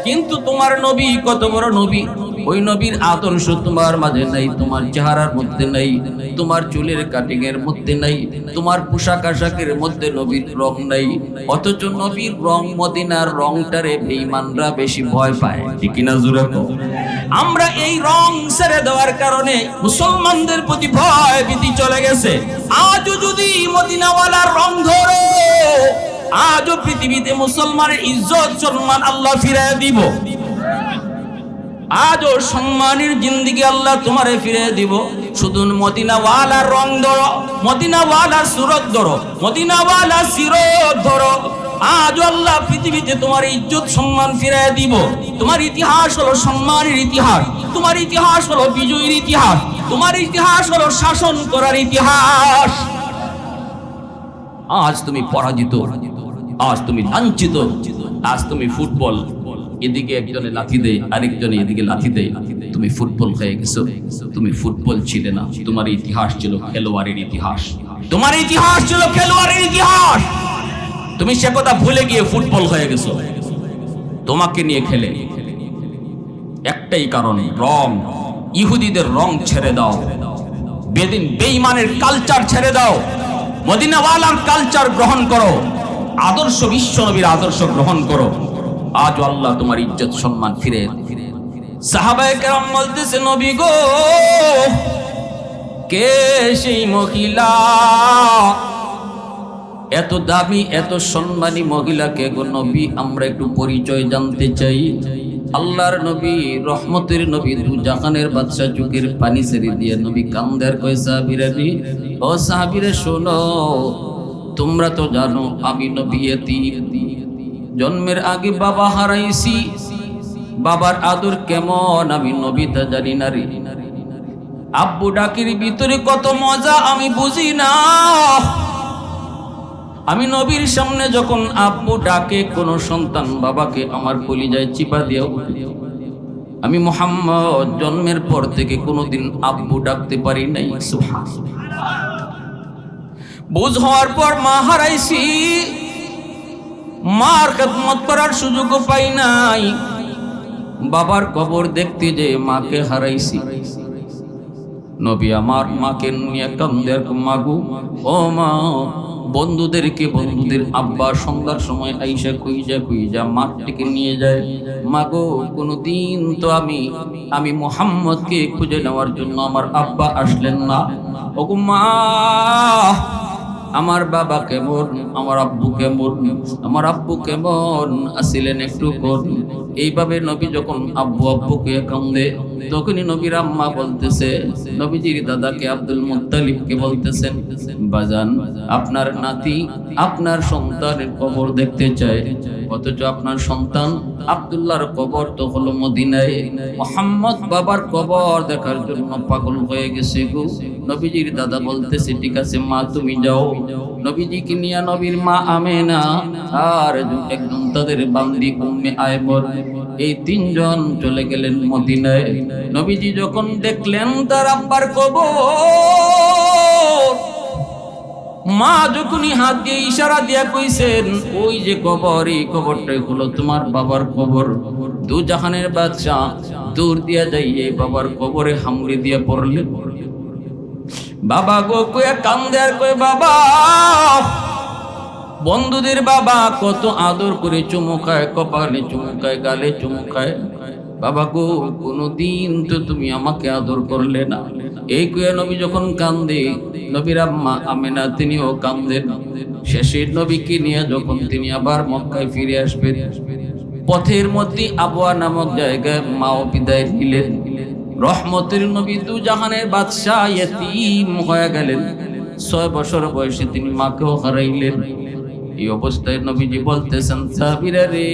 কিন্তু তোমার নবী কত বড় নবী, ওই নবীর আদর্শ তোমার মাঝে নাই, তোমার চেহারার মধ্যে নাই, তোমার চুলের কাটিং এর মধ্যে নাই, তোমার পোশাক আশাকের মধ্যে নবীর রং নাই। অথচ নবীর রং, মদিনার রংটারে বেঈমানরা বেশি ভয় পায়, ঠিক কিনা জোরে বলো? আমরা এই রং ছেড়ে দেওয়ার কারণে মুসলমানদের প্রতি ভয় ভীতি চলে গেছে। আজও যদি মদিনাওয়ালার রং ধরো, আজও পৃথিবীতে মুসলমানের ইজ্জত সম্মান আল্লাহ ফিরিয়ে দিব। আজও সম্মানের জিন্দেগি আল্লাহ তোমারে ফিরিয়ে দিব। শুধু মদিনাওয়ালার রং ধরো, মদিনাওয়ালার সুরত ধরো, মদিনাওয়ালার সিরত ধরো, আজ আল্লাহ পৃথিবীতে তোমার ইজ্জত সম্মান ফিরিয়ে দিব। তোমার ইতিহাস হলো সম্মানের ইতিহাস, তোমার ইতিহাস হলো বিজয়ের ইতিহাস, তোমার ইতিহাস হলো শাসন করার ইতিহাস। আজ তুমি পরাজিত, আজ তুমি লাঞ্ছিত, আজ তুমি ফুটবল, এদিকে একজনে লাথি দেয়, আরেকজনে এদিকে লাথি দেয়, তুমি ফুটবল হয়ে গেছো। তুমি ফুটবল ছিলে না, তোমার ইতিহাস ছিল খেলোয়াড়ের ইতিহাস, তোমার ইতিহাস ছিল খেলোয়াড়ের ইতিহাস। তুমি সে কথা ভুলে গিয়ে ফুটবল হয়ে গেছো, তোমাকে নিয়ে খেলে। একটাই কারণে, রং। ইহুদিদের রং ছেড়ে দাও, বেঈমানের কালচার ছেড়ে দাও, মদিনাওয়ালার কালচার গ্রহণ করো, আদর্শ বিশ্ব নবীর আদর্শ গ্রহণ করো। আজ আল্লাহ তোমার ইজ্জত সম্মান ফিরে। সাহাবায়ে কেরাম বলতেছে, নবী গো, কে সেই মহিলা, এত দামি এত সম্মানী মহিলা কে গো নবী? আমরা একটু পরিচয় জানতে চাই। আল্লাহর নবী, রহমতের নবী, দু জাহানের বাদশা, চোখের পানি ছেড়ে দিয়ে নবী কান্দার কয়, সাহাবীরা, ও সাহাবীরা শোনো, তোমরা তো জানো আমি নবী এতিম, জন্মের আগে বাবা হারাইছি, বাবার আদর কেমন আমি নবী তা জানি না রে। আব্বু ডাকির ভিতরে কত মজা আমি বুঝি না। আমি নবীর সামনে যখন আব্বু ডাকে কোন সন্তান বাবাকে, আমার কলিজায় চিপা দিও। আমি মুহাম্মদ জন্মের পর থেকে কোনোদিন আব্বু ডাকতে পারি নাই। সুবহানাল্লাহ। বুঝ হওয়ার পর মা হারাইছি, মার খেদমত করার সুযোগও পাই নাই। বাবার কবর দেখতে যে মাকে হারাইছি। নবী আমার মাকে নিয়ে কান্দের, মাগু ও মা, বন্ধুদেরকে, বন্ধুদের আব্বা সন্ধ্যার সময় আইসা খুঁজা মাঠটিকে নিয়ে যায়। মাগো, কোনদিন তো আমি মুহাম্মদকে খুঁজে নেওয়ার জন্য আমার আব্বা আসলেন না। ওগো মা, আমার বাবা কেমন, আমার আব্বু কেমন, আমার আব্বু কেমন আসিলেন একটু কোন। এইভাবে নবী যখন আব্বু আব্বুকে কান্দে, তখনই নবীর আম্মা বলতেছে, নবীজির দাদাকে আব্দুল মুত্তালিবকে বলতেছেন, বাজান, আপনার নাতি আপনার সন্তানের কবর দেখতে চায়, অথচ আপনার সন্তান আব্দুল্লাহর কবর তো হলো মদিনায়। মুহাম্মদ বাবার কবর দেখার জন্য পাগল হয়ে গেছে গো। নবীজির দাদা বলতেছে, ঠিক আছে মা, তুমি যাও। নবীজিকে নিয়ে নবীর মা আমেনা আর একজন তাদের বান্দি উম্মে আয়মর, এই তিনজন চলে গেলেন মদিনায়। নবীজি যখন দেখলেন তার আব্বার কবর, মা যখনই হাত দিয়ে ইশারা দিয়া কইছেন, ওই যে কবর, এই কবরটাই হলো তোমার বাবার কবর। দু জাহানের বাদশা দূর দিয়া যাইয়ে বাবার কবরে হামড়ি দিয়া পড়লেন। বাবা গো কয়ে কান্দে আর কয়ে, বাবা, বন্ধুদের বাবা কত আদর করে চুমুকায়, কপালে চুমুকায়, গালে চুমুকায়। বাবা গো, কোনদিন তো তুমি আমাকে আদর করলে না। এই কয়ে নবী যখন কান্দে, নবীর আম্মা আমেনা তিনিও কান্দেন। শেষে নবীকে নিয়ে যখন তিনি আবার মক্কায় ফিরে আসবেন, পথের মধ্যে আবওয়া নামক জায়গায় মাও বিদায় নিলেন। রহমতের নবী দু জাহানের বাদশা ইয়তীম হয়ে গেলেন। 6 বছর বয়সে তিনি মাকেও হারাইলেন। এই অবস্থায় নবীজি বলতেছেন, সাহাবীরা রে,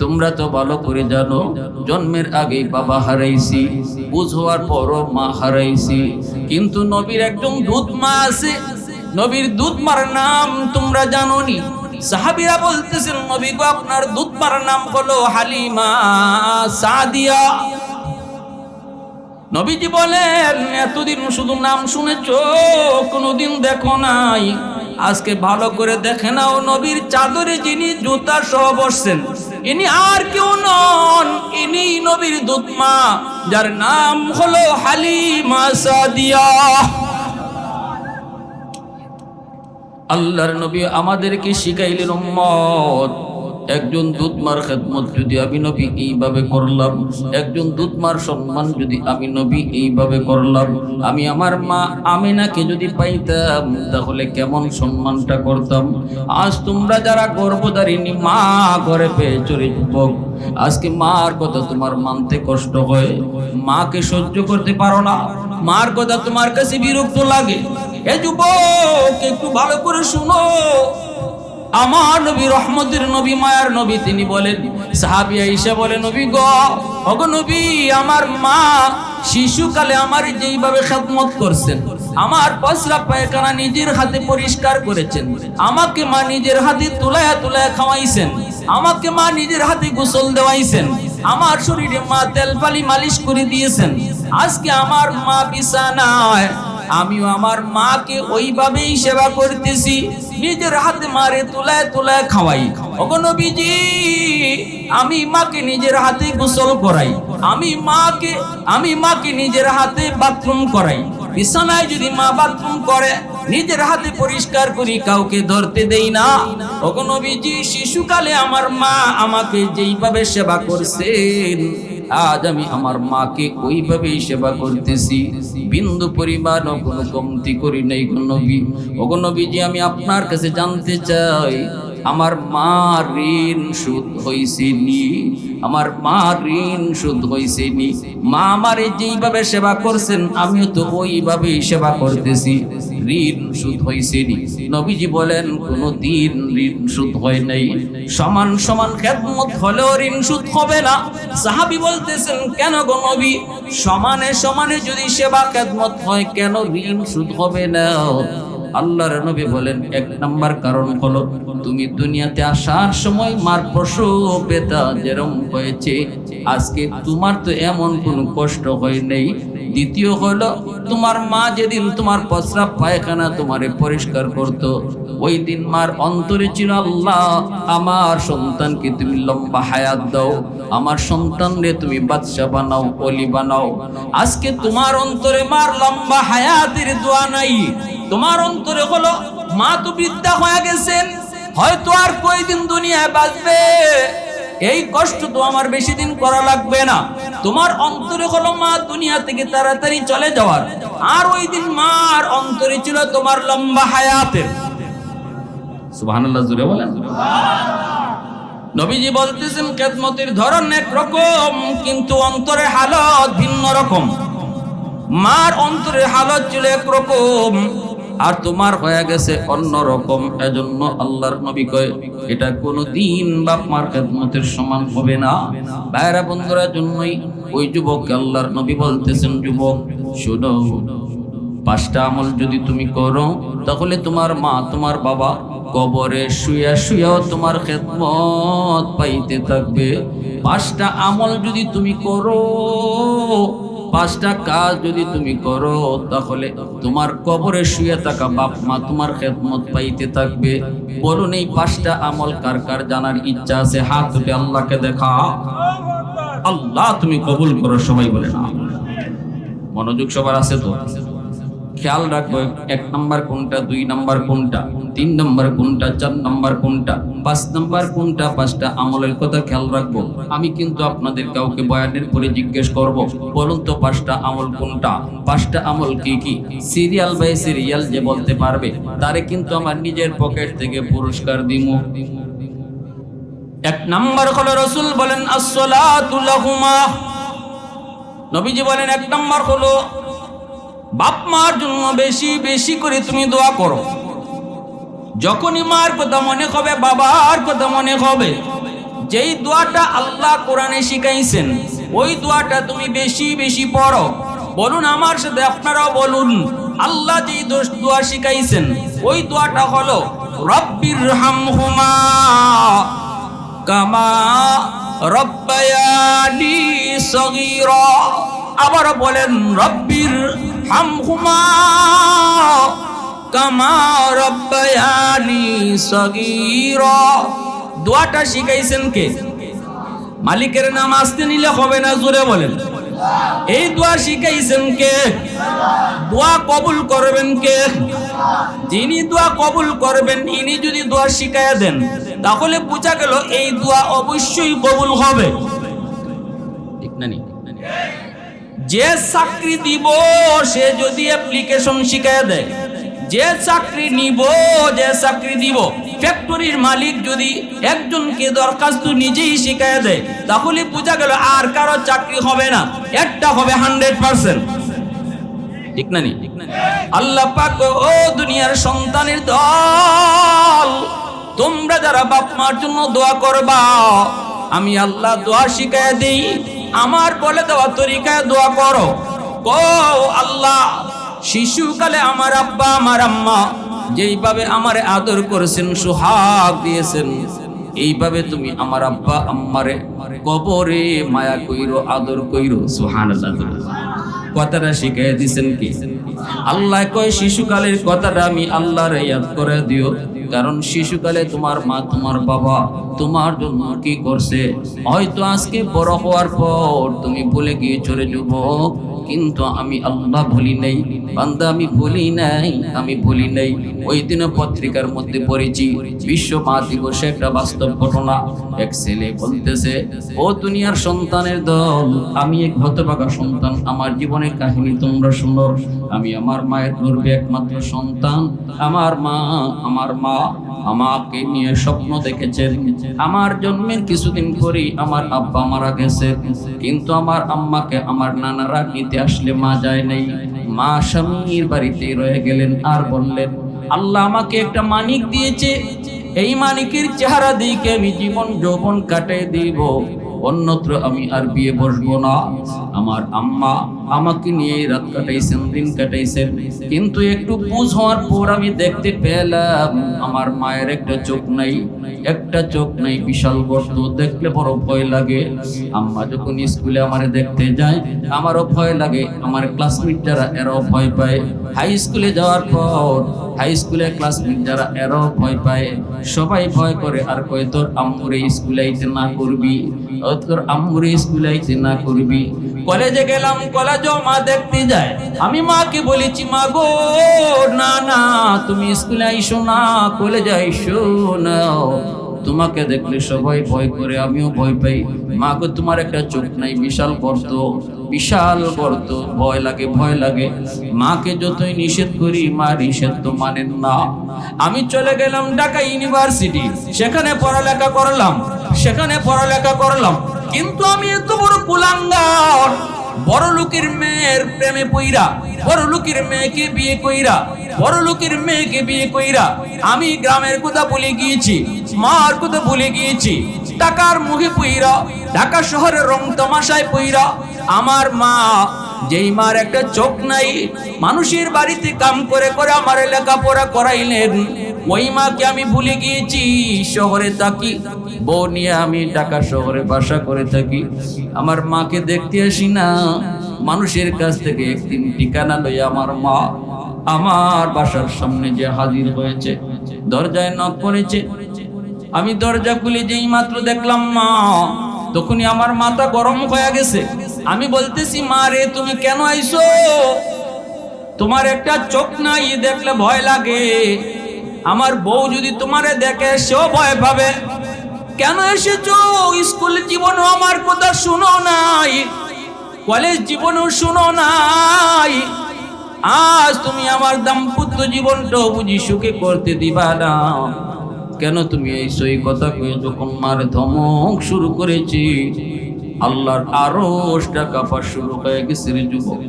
তোমরা তো ভালো করে জানো জন্মের আগেই বাবা হারাইছি, বুঝ হওয়ার পরও মা হারাইছি, কিন্তু নবীর একজন দুধ মা আছে, নবীর দুধ মার নাম তোমরা জানোনি। সাহাবীরা বলতেছেন নবী গো আপনার দুধ মার নাম হলো হালিমা সাদিয়া। নবীজি বলেন এতদিন শুধু নাম শুনেছো, কোনোদিন দেখো নাই, আজকে ভালো করে দেখে নাও, নবীর চাদরে যিনি জুতা সহ বসছেন ইনি আর কেউ নন, ইনি নবীর দুধ মা, যার নাম হলো হালিমা সাদিয়া। আল্লাহর নবী আমাদেরকে শিখাইলেন উম্মত, একজন দুধমার খেদমত যদি আমি নবী এইভাবে করলাম, একজন দুধমার সম্মান যদি আমি নবী এইভাবে করলাম, আমি আমার মা আমিনাকে যদি পাইতাম তাহলে কেমন সম্মানটা করতাম। আজ তোমরা যারা গর্ভধারিণী মা ঘরে পেয়ে চলে যুবক, আজকে মার কথা তোমার মানতে কষ্ট হয়, মাকে সহ্য করতে পারো না, মার কথা তোমার কাছে বিরক্ত লাগে। এ যুবক একটু ভালো করে শুনো, আমার নবী রহমতের নবী মায়ার নবী তিনি বলেন, সাহাবী আয়েশা বলে নবী গো ওগো নবী আমার মা শিশুকালে আমার যেইভাবে খেদমত করছেন, আমার পসরা পায়খানা নিজের হাতে পরিষ্কার করেছেন, আমাকে মা নিজের হাতে তুলায়া তুলায়া খাওয়াইছেন, আমাকে মা নিজের হাতে গোসল দেওয়াইছেন, আমার শরীরে মা তেল পালি মালিশ করে দিয়েছেন। আজকে আমার মা বিছানায়, আমিও আমার মাকে ওইভাবেই সেবা করতেছি, নিজের হাতে মারে তুলায় তুলায় খাওয়াই। ওগো নবীজি আমি মাকে নিজের হাতে গোসল করাই, আমি মাকে নিজের হাতে বাথরুম করাই, বিছানায় যদি মা বাথরুম করে নিজের হাতে পরিষ্কার করি, কাউকে ধরতে দেই না। ওগো নবীজি শিশুকালে আমার মা আমাকে যেইভাবে সেবা করছেন, আজ আমি আমার মাকে ওইভাবেই সেবা করতেছি, বিন্দু পরিমাণও কোনো কমতি করি নাই গো নবী। ওগো নবীজি আমি আপনার কাছে জানতে চাই, আমার মা ঋণ শোধ হইছে নি, আমার মা ঋণ শোধ হইছে নি, মা আমারে যেইভাবে সেবা করছেন আমিও তো ওইভাবেই সেবা করতেছি, ঋণ শোধ হইছে নি। নবীজি বলেন কোনো দিন ঋণ শোধ হয় নাই, সমান সমান খেদমত হলেও ঋণ শোধ হবে না। সাহাবী বলতেছেন কেন গো নবী, সমানে সমানে যদি সেবা খেদমত হয় কেন ঋণ শোধ হবে না? আল্লাহর নবী বলেন এক নাম্বার কারণ হলো তুমি দুনিয়াতে আসার সময় মার প্রসব ব্যথা যেরকম হয়েছে, আজকে তোমার তো এমন কোনো কষ্ট হয় নাই। দ্বিতীয় হলো তোমার মা যেদিন তোমার প্রস্রাব পায়খানা তোমারে পরিষ্কার করত, ওই দিন মার অন্তরে ছিল আল্লাহ আমার সন্তানকে তুমি লম্বা হায়াত দাও, আমার সন্তানরে তুমি বাদশা বানাও, অলি বানাও। আজকে তোমার অন্তরে মার লম্বা হায়াতের দোয়া নাই, তোমার অন্তরে হলো মা তো বৃদ্ধা হয়ে গেছেন, হয়তো আর কয়দিন দুনিয়ায় বাঁচবে, এই কষ্ট তো আমার বেশি দিন করা লাগবে না। তোমার অন্তরে হলো মা দুনিয়া থেকে তাড়াতাড়ি চলে যাওয়ার, আর ওই দিন মার অন্তরে ছিল তোমার লম্বা হায়াতের। সুবহানাল্লাহ জোরে বলেন। নবীজি বলতেছেন খেদমতের ধরন এক রকম, কিন্তু অন্তরের হালত ভিন্ন রকম। মার অন্তরের হালত ছিল একরকম, আর তোমার হয়ে গেছে অন্য রকম। এজন্য আল্লাহর নবী কয় এটা কোনো দিন বাপ মার খেদমতের সমান হবে না। ভাইরা বন্ধুরা, জন্যই ওই যুবককে আল্লাহর নবী বলতেছেন, যুবক শোনো, 5টা আমল যদি তুমি করো তাহলে তোমার মা তোমার বাবা কবরে শুয়া শুয়াও তোমার খেদমত পাইতে থাকবে। 5টা আমল যদি তুমি করো, 5টা কাজ যদি তুমি করো, তাহলে তোমার কবরে শুয়ে থাকা বাপ মা তোমার খেদমত পাইতে থাকবে। বলুন এই 5টা আমল কার কার জানার ইচ্ছা আছে? হাত উঠে আল্লাহকে দেখা। আল্লাহ তুমি কবুল করো, সবাই বলে না। মনোযোগ সবার আছে তো? খেয়াল রাখবো 1 নাম্বার কোনটা, 2 নাম্বার কোনটা, 3 নাম্বার কোনটা, 4 নাম্বার কোনটা, 5 নাম্বার কোনটা। 5টা আমলের কথা খেয়াল রাখবো। আমি কিন্তু আপনাদের কাউকে বয়ানের পরে জিজ্ঞেস করব, বলুন তো 5টা আমল কোনটা, 5টা আমল কি কি? সিরিয়াল বাই সিরিয়াল যে বলতে পারবে তারে কিন্তু আমার নিজের পকেট থেকে পুরস্কার দিমু। 1 নাম্বার হলো রাসূল বলেন আসসালাতু লাহুমা। নবীজি বলেন 1 নাম্বার হলো বাপ মার জন্য বেশি বেশি করে তুমি দোয়া করো। যখনই মার কথা মনে হবে, বাবার কথা মনে হবে, যেই দোয়াটা আল্লাহ কোরআনে শিখাইছেন ওই দোয়াটা তুমি বেশি বেশি পড়ো। বলুন আমার সাথে, আপনারাও বলুন। আল্লাহ যেই দোয়া শিখাইছেন ওই দোয়াটা হলো রব্বির হামহুমা কামা রব্বায়ানি সগীরা। আবার বলেন রব্বির হামহুমা কামা রব্বায়ানি সগীরা। দোয়াটা শিখাইছেন কে? মালিকের নাম আসতে নিলে হবে না, জোরে বলেন। এই দোয়া শিখাইছেন কে? দোয়া কবুল করবেন কে? যিনি দোয়া কবুল করবেন ইনি যদি দোয়া শিখাইয়া দেন তাহলে বোঝা গেল এই দোয়া অবশ্যই কবুল হবে, ঠিক না? যে চাকরি দিব সে যদি অ্যাপ্লিকেশন শিখাইয়া দেয়, যে চাকরি নিব, যে চাকরি দিব, ফ্যাক্টরির মালিক যদি একজনকে দরখাস্ত নিজেই শিখাইয়া দেয় তাহলে বোঝা গেল আর কারো চাকরি হবে না, একটা হবে 100%, ঠিক না? আল্লাহ পাক ও দুনিয়ার সন্তানের দল, তোমরা যারা বাপ মার জন্য দোয়া করবা আমি আল্লাহ দোয়া শিখাইয়া দেই, আমার বলে দেওয়া তরিকায় দোয়া করো। ও আল্লাহ, শিশুকালে আমার আব্বা আমার আম্মা যেইভাবে আমারে আদর করেছেন, সোহাগ দিয়েছেন, এইভাবে তুমি আমার আব্বা আম্মারে কবরে মায়া কইরো, আদর কইরো। সুবহানাল্লাহ। কথাটা শিখাই দিয়েছেন কি? আল্লাহ কয় শিশুকালের কথাটা আমি আল্লাহরে ইয়াদ করে দিও, কারণ শিশুকালে তোমার মা তোমার বাবা তোমার জন্য কি করছে হয়তো আজকে বড় হওয়ার পর তুমি ভুলে গিয়ে চলে যুবক, কিন্তু আমি আল্লাহ ভুলি নাই বান্দা, আমি ভুলি নাই, আমি ভুলি নাই। ওই দিন পত্রিকার মধ্যে পড়েছি বিশ্ব মা দিবসে একটা বাস্তব ঘটনা। এক ছেলে বলতেছে, ও দুনিয়ার সন্তানের দল, আমি এক হতভাগা সন্তান, আমার জীবনের কাহিনী তোমরা শুনো। আমি আমার মায়ের গর্ভে একমাত্র সন্তান। আমার মা আমাকে নিয়ে স্বপ্ন দেখেছেন। আমার জন্মের কিছুদিন পরেই আমার আব্বা মারা গেছে, কিন্তু আমার আম্মাকে আমার নানারা নিতে আসলে মা যায় নাই, মা স্বামীর বাড়িতে রয়ে গেলেন। আর বললেন, আল্লাহ আমাকে একটা মানিক দিয়েছে, এই মানিকের চেহারা দেখে আমি জীবন যৌবন কাটিয়ে দিব, অন্যত্র আমি আর বিয়ে বসবো না। আমার আম্মা আমাকে নিয়ে রাত কাটাইছেন, দিন কাটাইছেন, কিন্তু একটু বুঝ হওয়ার পর আমি দেখতে পেলাম আমার মায়ের একটা চোখ নাই, একটা চোখ নাই, বিশাল গর্ত, দেখলে বড় ভয় লাগে। আম্মা যখন স্কুলে আমারে দেখতে যায় আমারও ভয় লাগে, আমার ক্লাসমেট যারা এরাও ভয় পায়। হাই স্কুলে যাওয়ার পর হাই স্কুলের ক্লাসমেট যারা এরাও ভয় পায়, সবাই ভয় করে আর কয় তোর আম্মুরে স্কুলে আইতে না করবি, তোর আম্মুরে স্কুলে আইতে না করবি। কলেজে গেলাম, কলেজেও মা দেখতে যায়। আমি মাকে বলেছি, মা গো না না তুমি স্কুলে আইসো না, কলেজে আইসো না, তোমাকে দেখলে সবাই ভয় করে, আমিও ভয় পাই। মা গো তোমার একটা চোখ নাই, বিশাল গর্ত, বিশাল গর্ত, ভয় লাগে, ভয় লাগে। মাকে যতই নিষেধ করি মা নিষেধ তো মানেন না। আমি চলে গেলাম ঢাকা ইউনিভার্সিটি, সেখানে পড়ালেখা করলাম, কিন্তু আমি এত বড় কুলাঙ্গার, বড় লোকের মেয়ের প্রেমে পইরা, বড় লোকের মেয়েকে বিয়ে কইরা আমি গ্রামের কথা ভুলে গিয়েছি, মার কথা ভুলে গিয়েছি। টাকার মুখে পইরা, ঢাকা শহরের রং তামাশায় পইরা আমার মা, যেই মার একটা চোখ নাই, মানুষের বাড়িতে কাম করে করে আমার লেখাপড়া করাইলেন, ওই মাকে আমি ভুলে গিয়েছি। শহরে থাকি, বউ নিয়ে আমি ঢাকা শহরে বাসা করে থাকি, আমার মাকে দেখতে আসি না। মানুষের কাছ থেকে একদিন ঠিকানা লই আমার মা আমার বাসার সামনে যে হাজির হয়েছে, দরজায় নক করেছে। আমি দরজা খুলে যেই মাত্র দেখলাম মা, তখনই আমার মাথা গরম হয়ে গেছে। আমি বলতেছি, মা রে তুমি কেন আইছো? তোমার একটা চোখ নাই, দেখলে ভয় লাগে। আমার বউ যদি তোমারে দেখে সেও ভয় পাবে। কেন এসেছো? স্কুল জীবনেও আমার কথা শুনো নাই, কলেজ জীবনেও শুনো নাই, আজ তুমি আমার দাম্পত্য জীবনটাও বুঝি সুখে করতে দিবা না। কেন তুমি এই সই কথা কয়ে যখন মার ধমক শুরু করেছি, আল্লাহর আরশটা কাঁপা শুরু হয়ে গেছে রে যুবক।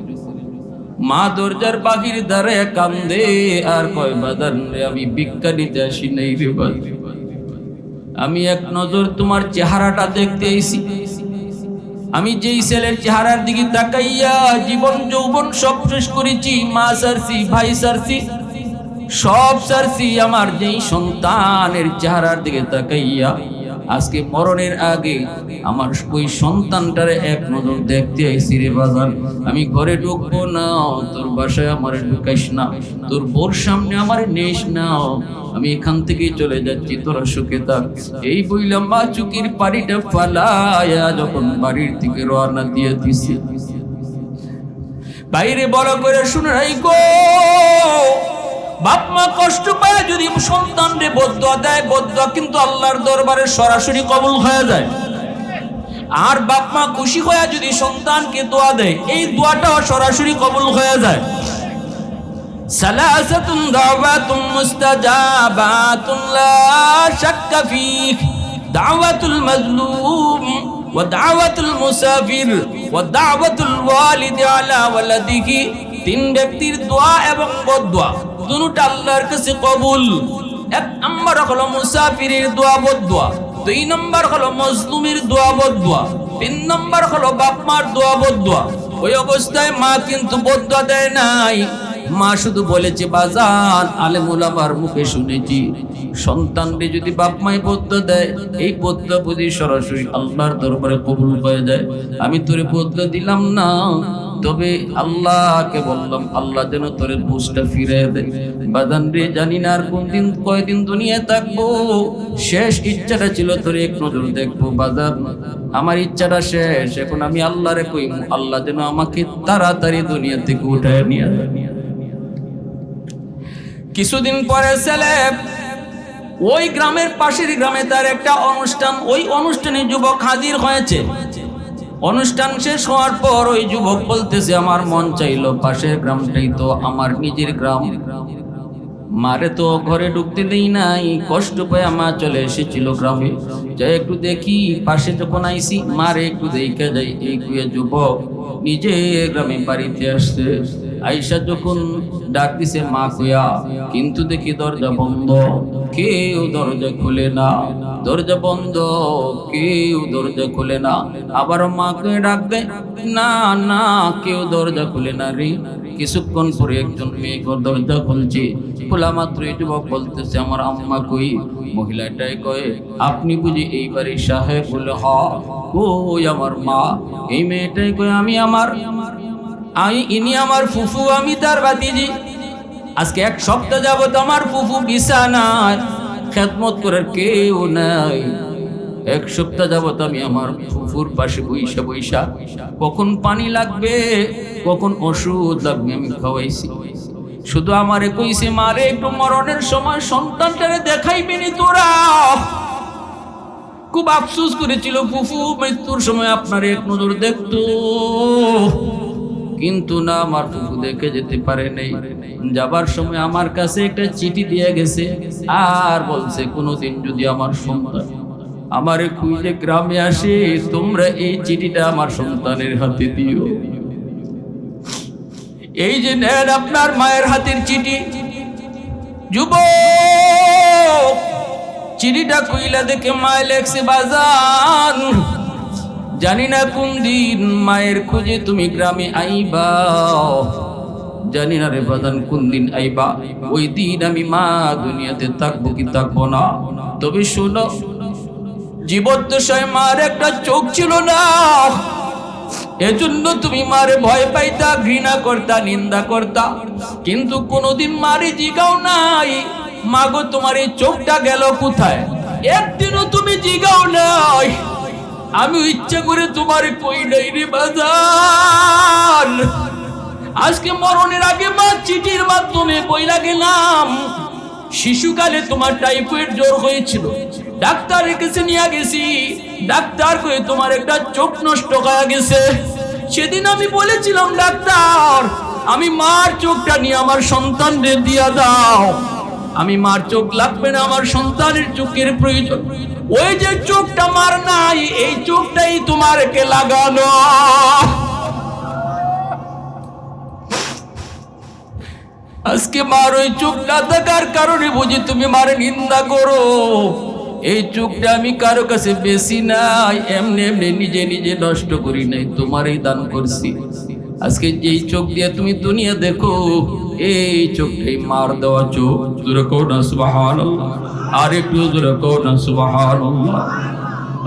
মা দরজার বাহির দাঁড়ায় কান্দে আর কয়, বাদান রে আমি ভিক্ষা নিতে আসি নাই রে বাদ, আমি এক নজর তোমার চেহারাটা দেখতে এসেছি। আমি যেই ছেলের চেহারার দিকে তাকাইয়া জীবন যৌবন সব শেষ করেছি, মা সারছি, ভাই সারছি, সব সারছি, আমার যেই সন্তানের চেহারার দিকে তাকাইয়া আজকে মরণের আগে আমার ওই সন্তানটারে এক নজর দেখতে আইছি রে বাজান। আমি ঘরে ঢুকবো না, তোর বাসায় আমার ঢুকাইস না, তোর বোর সামনে আমার নেস না, আমি এখান থেকে চলে যাচ্ছি, তোরা সুখে থাক। এই বইলাম মা চুকির পানিটা ফালায়া যখন বাড়ির দিকে রওনা দিয়ে দিছি, বাইরে বড় করে শুনে রাই গো, বাপ মা কষ্ট পায় যদি সন্তান রে বদদুয়া দেয়, বদদুয়া কিন্তু আল্লাহর দরবারে সরাসরি কবুল হয়ে যায়। আর বাপ মা খুশি হয়ে যদি সন্তানকে দোয়া দেয়, এই দোয়াটাও সরাসরি কবুল হয়ে যায়। সালাসাতুন দাওয়াতুন মুস্তাজাবাতুন লা শাক্কা ফীহ, দাওয়াতুল মাজলুম ওয়া দাওয়াতুল মুসাফির ওয়া দাওয়াতুল ওয়ালিদি আলা ওয়ালাদিহি। তিন ব্যক্তির দোয়া এবং বদদুয়া দুটোটা আল্লাহর কাছে কবুল। এক নম্বর হলো মুসাফিরের দোয়া বদদুয়া, দুই নম্বর হলো মজলুমের দোয়া বদদুয়া, তিন নম্বর হলো বাপ মার দোয়া বদদুয়া। ওই অবস্থায় মা কিন্তু বদদুয়া দেয় নাই, মা শুধু বলেছে বাজান আলেম ওলামার মুখে শুনেছি সন্তানকে যদি বাপ মাই বদদুয়া দেয়, এই বদদুয়া বুঝি সরাসরি আল্লাহর দরবারে কবুল হয়ে যায়। আমি তোরে বদদুয়া দিলাম না, তবে আল্লাহকে বললাম আল্লাহ যেন তোর বুঝটা ফিরে দেয়। বাজান রে জানি না আর কোন দিন কয়দিন দুনিয়া থাকবো, শেষ ইচ্ছাটা ছিল তোর এক নজর দেখবো। বাজান আমার ইচ্ছাটা শেষ, এখন আমি আল্লাহরে কই আল্লাহ যেন আমাকে তাড়াতাড়ি দুনিয়া থেকে উঠায় নিয়ে যায়। কিছুদিন পরে ছেলে ওই গ্রামের পাশের গ্রামে তার একটা অনুষ্ঠান, ওই অনুষ্ঠানে যুবক হাজির হয়েছে। অনুষ্ঠান শেষ হওয়ার পর ওই যুবক বলতেছে আমার মন চাইলো পাশের গ্রামটাই তো আমার নিজের গ্রাম, মারে তো ঘরে ঢুকতে দেই নাই, কষ্ট পেয়ে মা চলে এসেছিল গ্রামে, যাই একটু দেখি। পাশে যখন আইসি মারে একটু দেখে যাই, এই কুয়ে যুবক নিজে গ্রামে বাড়িতে আসছে। আইসা যখন ডাক দিছে মা কুয়া, কিন্তু দেখি দরজা বন্ধ, কেউ দরজা খুলে না, দরজা বন্ধ, কেউ দরজা খুলে না। আবার মাকে ডাক দেয়, না না কেউ দরজা খুলে না রে। কিছুক্ষণ পরে একজন মেয়ে দরজা খুলছে, খোলা মাত্র যুবক বলতেছে আমার আম্মা কই? মহিলাটাই কয়ে আপনি বুঝি এই বাড়ির সাহেব? বলে হ। কই আমার মা? এই মেয়েটাই কয়ে ইনি আমার ফুফু, আমি তার ভাতিজি। আজকে এক সপ্তাহ যাবত আমার ফুফু বিছানায়, খেদমত করার কেউ নাই। এক সপ্তাহ যাবত আমি আমার ফুফুর পাশে বইসা বইসা কখন পানি লাগবে, কখন ওষুধ লাগবে আমি খাওয়াইছি। শুধু আমারে কইছে মারে একটু মরণের সময় সন্তানটারে দেখাইবেনি তোরা। খুব আফসোস করেছিল ফুফু মৃত্যুর সময় আপনার এক নজর দেখতো, কিন্তু না আমার ফুফু দেখে যেতে পারে নাই। যাবার সময় আমার কাছে একটা চিঠি দিয়ে গেছে, আর বলছে কোনোদিন যদি আমার সন্তান আমার খুঁজে গ্রামে আসে, তোমরা এই চিঠিটা আমার সন্তানের হাতে দিও। এই যে নেন আপনার মায়ের হাতের চিঠি। যুবক চিঠিটা কইলা দেখে মায় লেখছে বাজান জানি না কোন দিন মায়ের খুঁজে তুমি গ্রামে আইবা, জানি না রে বাজান কোন দিন আইবা। ওই দিন আমি মা দুনিয়াতে থাকবো কি থাকবো না, তবে শোনো জীবদ্দশায় মার একটা চোখ ছিল না, এজন্য তুমি মারে ভয় পাইতা, ঘৃণা করতা, নিন্দা করতা, কিন্তু কোনোদিন মারে জিগাও নাই মাগো তোমার এই চোখটা গেল কোথায়, একদিনও তুমি জিগাও নাই। আমি ইচ্ছা করে তোমারে কই নাই রে বাজান। আজকে মরণের আগে মা চিঠির মাধ্যমে বইলা গেলাম, শিশুকালে তোমার টাইফয়েড জ্বর হয়েছিল, ডাক্তারের কাছে নিয়ে গেছি, ডাক্তার কয়ে তোমার একটা চোখ নষ্ট হয়ে গেছে। সেদিন আমি বলেছিলাম ডাক্তার আমি মার চোখটা নিয়ে আমার সন্তানদের দিয়া দাও, আমি মার চোখ লাগবে না, আমার সন্তানের চোখের প্রয়োজন। ওই যে চোখটা মার নাই, এই চোখটাই তোমারকে লাগানো। আজকে মার ওই চোখ না থাকার কারণে বুঝি তুমি মারে নিন্দা করো, এই চোখটা আমি কারো কাছে বেশি নাই, এমনি এমনি নিজে নিজে নষ্ট করি নাই, তোমারই দান করছি। আজকে যেই চোখ দিয়ে তুমি দুনিয়া দেখো, এই চোখটাই মার দেওয়া চোখ। জোরে কও না সুবহানাল্লাহ, আর একটু জোরে কও না সুবহানাল্লাহ,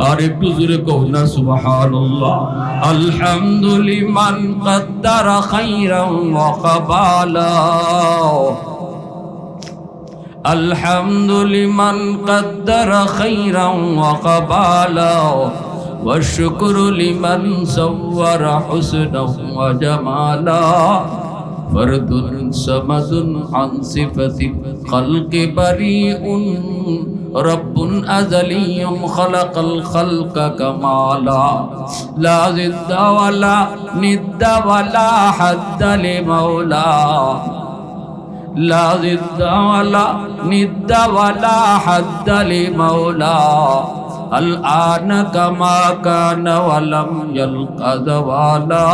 আর একটু জোরে কও না সুবহানাল্লাহ। আলহামদুলিমান কদ্দারা খাইরান ওয়া কাবালা, আলহামদুলিমান কদ্দারা খাইরান ওয়া কাবালা, والشكر لمن صور حسنا وجمالا، فرد صمد عن صفة الخلق بريء، رب أزلي خلق الخلق كمالا، لا ضد ولا ند ولا حد لمولا، لا ضد ولا ند ولا حد لمولا، الآن كما كان ولم يلق زوالا،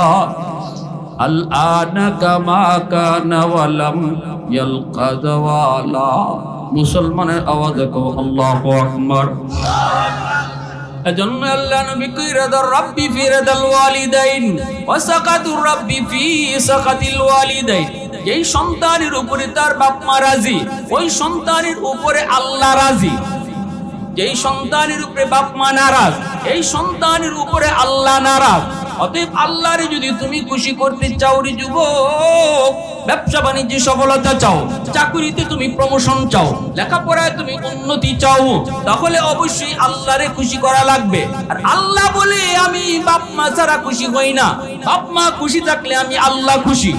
الآن كما كان ولم يلق زوالا। মুসলমানের আওয়াজ কো আল্লাহু আকবার। এজন্য আল্লাহ নবী কই রাদার রাব্বি ফি রাদাল ওয়ালিদাইন ওয়া সাকাতুর রাব্বি ফি সাকাতিল ওয়ালিদাইন। যেই সন্তানের উপরে তার বাপ মা রাজি, ওই সন্তানের উপরে আল্লাহ রাজি। যেই সন্তানের উপরে বাপ মা নারাজ, এই সন্তানের উপরে আল্লাহ নারাজ। অতএব আল্লাহরে যদি তুমি খুশি করতে চাও রে যুবক, ব্যবসা বাণিজ্যে সফলতা চাও, চাকরিতে তুমি প্রমোশন চাও, লেখাপড়ায় তুমি উন্নতি চাও, তাহলে অবশ্যই আল্লাহরে খুশি করা লাগবে। আর আল্লাহ বলে আমি বাপ মা ছাড়া খুশি হই না, বাপ মা খুশি থাকলে আমি আল্লাহ খুশি।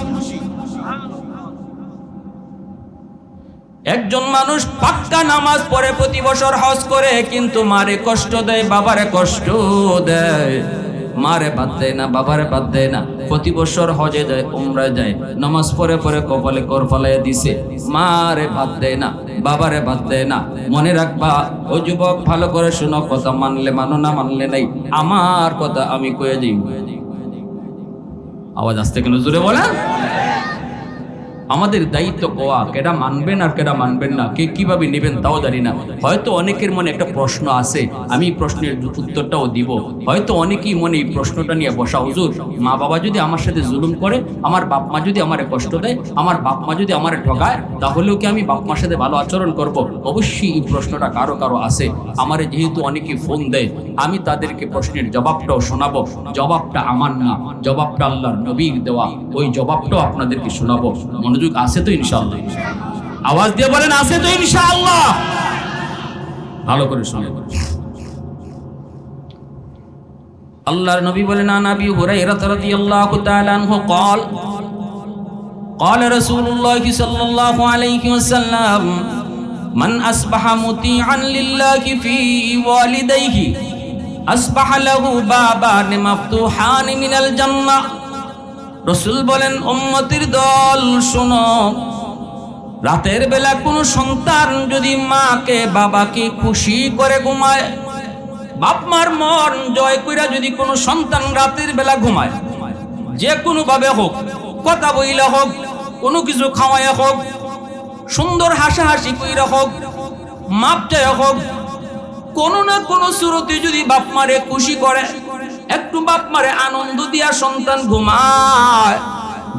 একজন মানুষ পাক্কা নামাজ পড়ে, প্রতি বছর হজ করে, কিন্তু মারে কষ্ট দেয়, বাবারে কষ্ট দেয়, মারে বাদ দেয় না, বাবারে বাদ দেয় না। প্রতি বছর হজে যায়, উমরায় যায়, নামাজ পড়ে পড়ে কপালে কর ফালাইয়া দিছে, মারে বাদ দেয় না, বাবারে বাদ দেয় না। মনে রাখবা ও যুবক, ভালো করে শোনো, কথা মানলে মানো, না মানলে নাই। আমার কথা আমি কয়ে যাই, আওয়াজ আসতে কেন জোরে বলা। আমাদের দায়িত্ব কোয়া, কেডা মানবেন আর কেডা মানবেন না, কে কিভাবে নেবেন তাও জানি না। হয়তো অনেকের মনে একটা প্রশ্ন আছে, আমি প্রশ্নের উত্তরটাও দিব। হয়তো অনেকেই মনে এই প্রশ্নটা নিয়ে বসা, হুজুর মা বাবা যদি আমার সাথে জুলুম করে, আমার বাপ মা যদি আমারে কষ্ট দেয়, আমার বাপ মা যদি আমারে ঠকায়, তাহলেও কি আমি বাপ মার সাথে ভালো আচরণ করব? অবশ্যই এই প্রশ্নটা কারো কারো আছে। আমারে যেহেতু অনেকেই ফোন দেয়, আমি তাদেরকে প্রশ্নের জবাবটাও শোনাবো। জবাবটা আমার না, জবাবটা আল্লাহর নবীর দেওয়া, ওই জবাবটাও আপনাদেরকে শোনাবো। মনোযোগ আছে তো ইনশাআল্লাহ? আওয়াজ দিয়ে বলেন আছে তো ইনশাআল্লাহ? ভালো করে শুনে। আল্লাহর নবী বলেন, আন আবি হুরায়রা রাদিয়াল্লাহু তাআলা আনহু قال قال رسول الله صلى الله عليه وسلم من أصبح مطيعا لله في والديه أصبح له بابان مفتوحان من الجنة। রাসূল বলেন, উম্মতের দল শোনো, রাতের বেলা কোনো সন্তান যদি মাকে বাবাকে খুশি করে ঘুমায়, বাপ মার মন জয় কইরা যদি কোনো সন্তান রাতের বেলা ঘুমায়, যে কোনো ভাবে হোক, কথা বইলা হোক, কোনো কিছু খাওয়াইয়া হোক, সুন্দর হাসাহাসি কইরা হোক, মাপ চাইয়া হোক, কোনো না কোনো সুরতে যদি বাপ মারে খুশি করে, একটু বাপ মারে আনন্দ দিয়া সন্তান ঘুমায়,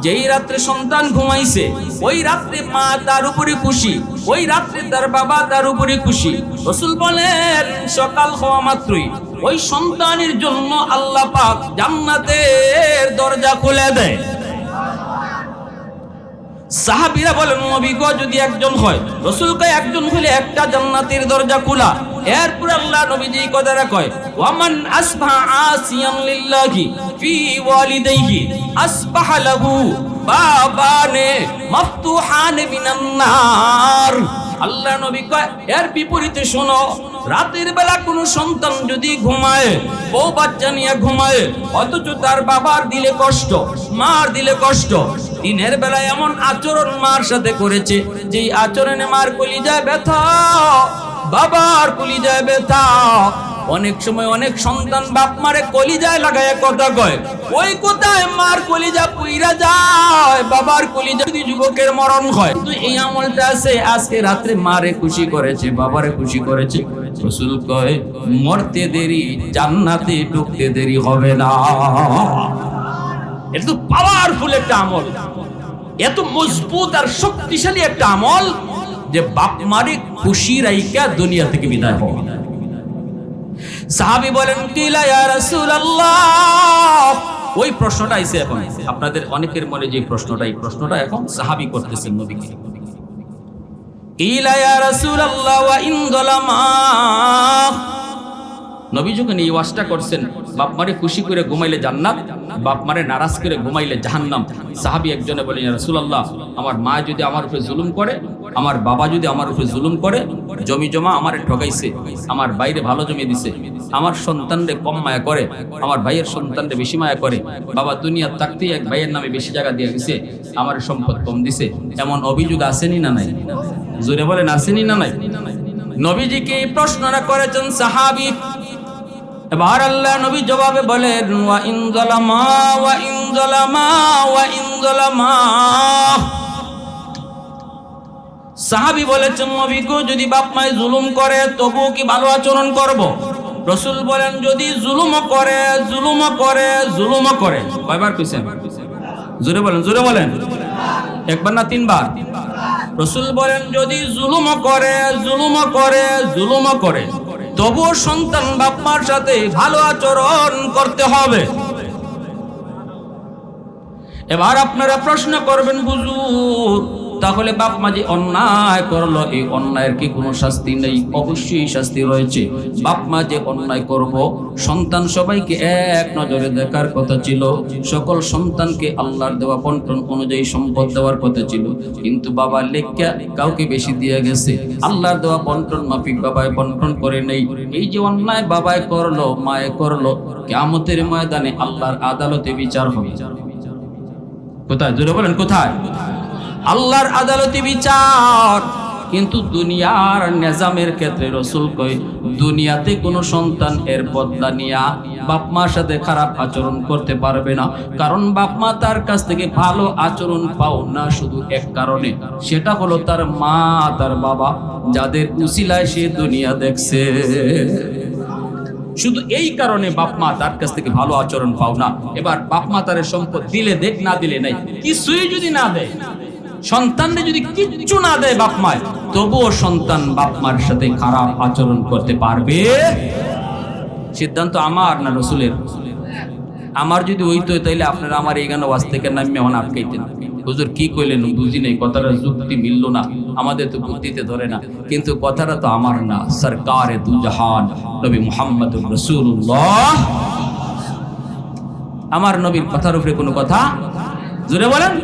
যেই রাত্রে সন্তান ঘুমাইছে ওই রাত্রে মা তার উপরে খুশি, ওই রাত্রে তার বাবা তার উপরে খুশি। রাসূল বলেন, সকাল হওয়া মাত্রই ওই সন্তানের জন্য আল্লাহ পাক জান্নাতের দরজা খুলে দেয়। সাহাবীরা বলেন, নবী গো যদি একজন হয়, রাসূল কয় একজন হলে একটা জান্নাতের দরজা খোলা। এরপর আল্লাহ নবী যেই কথাটা কয়, ওয়ামান আসবাহা আসিয়ান লিল্লাহি ফি ওয়ালিদাইহি আসবাহা লাহু বাবানে মাফতুহান মিনান নার। আল্লাহ নবী কয় এর বিপরীতে শোনো, রাতের বেলা কোনো সন্তান যদি ঘুমায়, বউ বাচ্চা নিয়ে ঘুমায়, অথচ তার বাবার দিলে কষ্ট, মার দিলে কষ্ট, দিনের বেলা এমন আচরণ মার সাথে করেছে, যেই আচরণে মার কলিজায় ব্যথা, বাবার কলিজায় ব্যথা, অনেক সময় অনেক সন্তান বাপ মারে কলিজায় লাগায় কথা কয়, ওই কথায় মার কলিজা পুইরা যায়, বাবার কলিজা যদি যুবকের মরণ হয়। কিন্তু এই আমলটা আছে, আজকে রাত্রে মারে খুশি করেছে, বাবারে খুশি করেছে। রাসূল কয় মরতে দেরি, জান্নাতে ঢুকতে দেরি হবে না। এটা তো পাওয়ারফুল একটা আমল, এত মজবুত আর শক্তিশালী একটা আমল যে বাপ মারে খুশি রাইকা দুনিয়া থেকে বিদায় হওয়া। সাহাবী বলেন কিলা ইয়া রাসূলুল্লাহ, ওই প্রশ্নটা আইছে এখন আপনাদের অনেকের মনে যে প্রশ্নটা, এই প্রশ্নটা এখন সাহাবী করতেছেন নবীকে। কিলা ইয়া রাসূলুল্লাহ ওয়া ইন যালামা, নবী যখন এই ওয়াজটা করছেন, বাপ মারে খুশি করে ঘুমাইলে জান্নাত, বাপ মারে নারাজ করে ঘুমাইলে জাহান্নাম। সাহাবী একজনে বলেন ইয়া রাসূলুল্লাহ, আমার মা যদি আমার উপরে জুলুম করে, আমার বাবা যদি আমার উপরে জুলুম করে, জমি জমা আমারে ঠকাইছে, আমার বাইরে ভালো জমি দিছে, আমার সন্তানরে কম মায়া করে, আমার ভাইয়ের সন্তানরে বেশি মায়া করে, বাবা দুনিয়া থাকতেই এক ভাইয়ের নামে বেশি জায়গা দিয়ে গেছে, আমার সম্পদ কম দিছে, এমন অভিযোগ আসেনি না নাই? জোরে বলেন আসেনি না নাই? নবীজিকে এই প্রশ্নটা করেছেন সাহাবী। এবার আল্লাহ নবী জবাবে বলেন ওয়া ইন যালামা ওয়া ইন যালামা ওয়া ইন যালামা। সাহাবী বলেছেন নবী গো, যদি বাপ মায়ে জুলুম করে তবু কি ভালো আচরণ করব? রাসূল বলেন যদি জুলুম করে, জুলুম করে, জুলুম করে। কয়বার কইছেন? জোরে বলেন, জোরে বলেন। একবার না তিনবার? রাসূল বলেন যদি জুলুম করে, জুলুম করে, জুলুম করে, তবুও সন্তান বাপ মার সাথে ভালো আচরণ করতে হবে। এবার আপনারা প্রশ্ন করবেন হুজুর, তাহলে বাপ মা যে অন্যায় করলো, এই অন্যায়ের কি কোনো শাস্তি নেই? অবশ্যই শাস্তি রয়েছে। বাপ মা যে অন্যায় করব, সন্তান সবাইকে এক নজরে দেখার কথা ছিল, সকল সন্তানকে আল্লাহর দেওয়া বন্টন অনুযায়ী সম্পদ দেওয়ার কথা ছিল, কিন্তু বাবা লেখা কাউকে বেশি দিয়ে গেছে, আল্লাহর দেওয়া বন্টন মাফিক বাবায় বন্টন করে নেই। এই যে অন্যায় বাবায় করলো, মায়ে করলো, কিয়ামতের ময়দানে আল্লাহর আদালতে বিচার হবে। কোথায়? জোরে বলেন কোথায়? আল্লাহর আদালতে বিচার। কিন্তু দুনিয়ার নিজামের ক্ষেত্রে রাসূল কয় দুনিয়াতে কোনো সন্তান এর বদলা নিয়া বাপ মার সাথে খারাপ আচরণ করতে পারবে না, কারণ বাপ মা তার কাছ থেকে ভালো আচরণ পাও না শুধু এক কারণে, সেটা হলো তার মা, তার বাবা, যাদের উসিলায় সে দুনিয়া দেখছে। শুধু এই কারণে বাপ মা তার কাছ থেকে ভালো আচরণ পাও না। এবার বাপ মা তার সম্পদ দিলে দেখ, না দিলে নাই, কিছুই যদি না দেয়, সন্তানরে যদি কিচ্ছু না দেয় বাপ মায়, তবুও সন্তান বাপ মার সাথে খারাপ আচরণ করতে পারবে। সিদ্ধান্ত আমার না রাসূলের? আমার যদি হইতো তাইলে আপনারা আমার এই গান ওয়াজ থেকে নামিয়ে এখন আটকাইতেন, হুজুর কি কইলেন বুঝি নাই, কথাটা যুক্তি মিলল না, আমাদের তো বুদ্ধিতে ধরে না। কিন্তু কথাটা তো আমার না, সরকারে দু জাহান নবী মুহাম্মদুর রাসূলুল্লাহ, আমার নবীর কথার উপরে কোনো কথা? জোরে বলেন।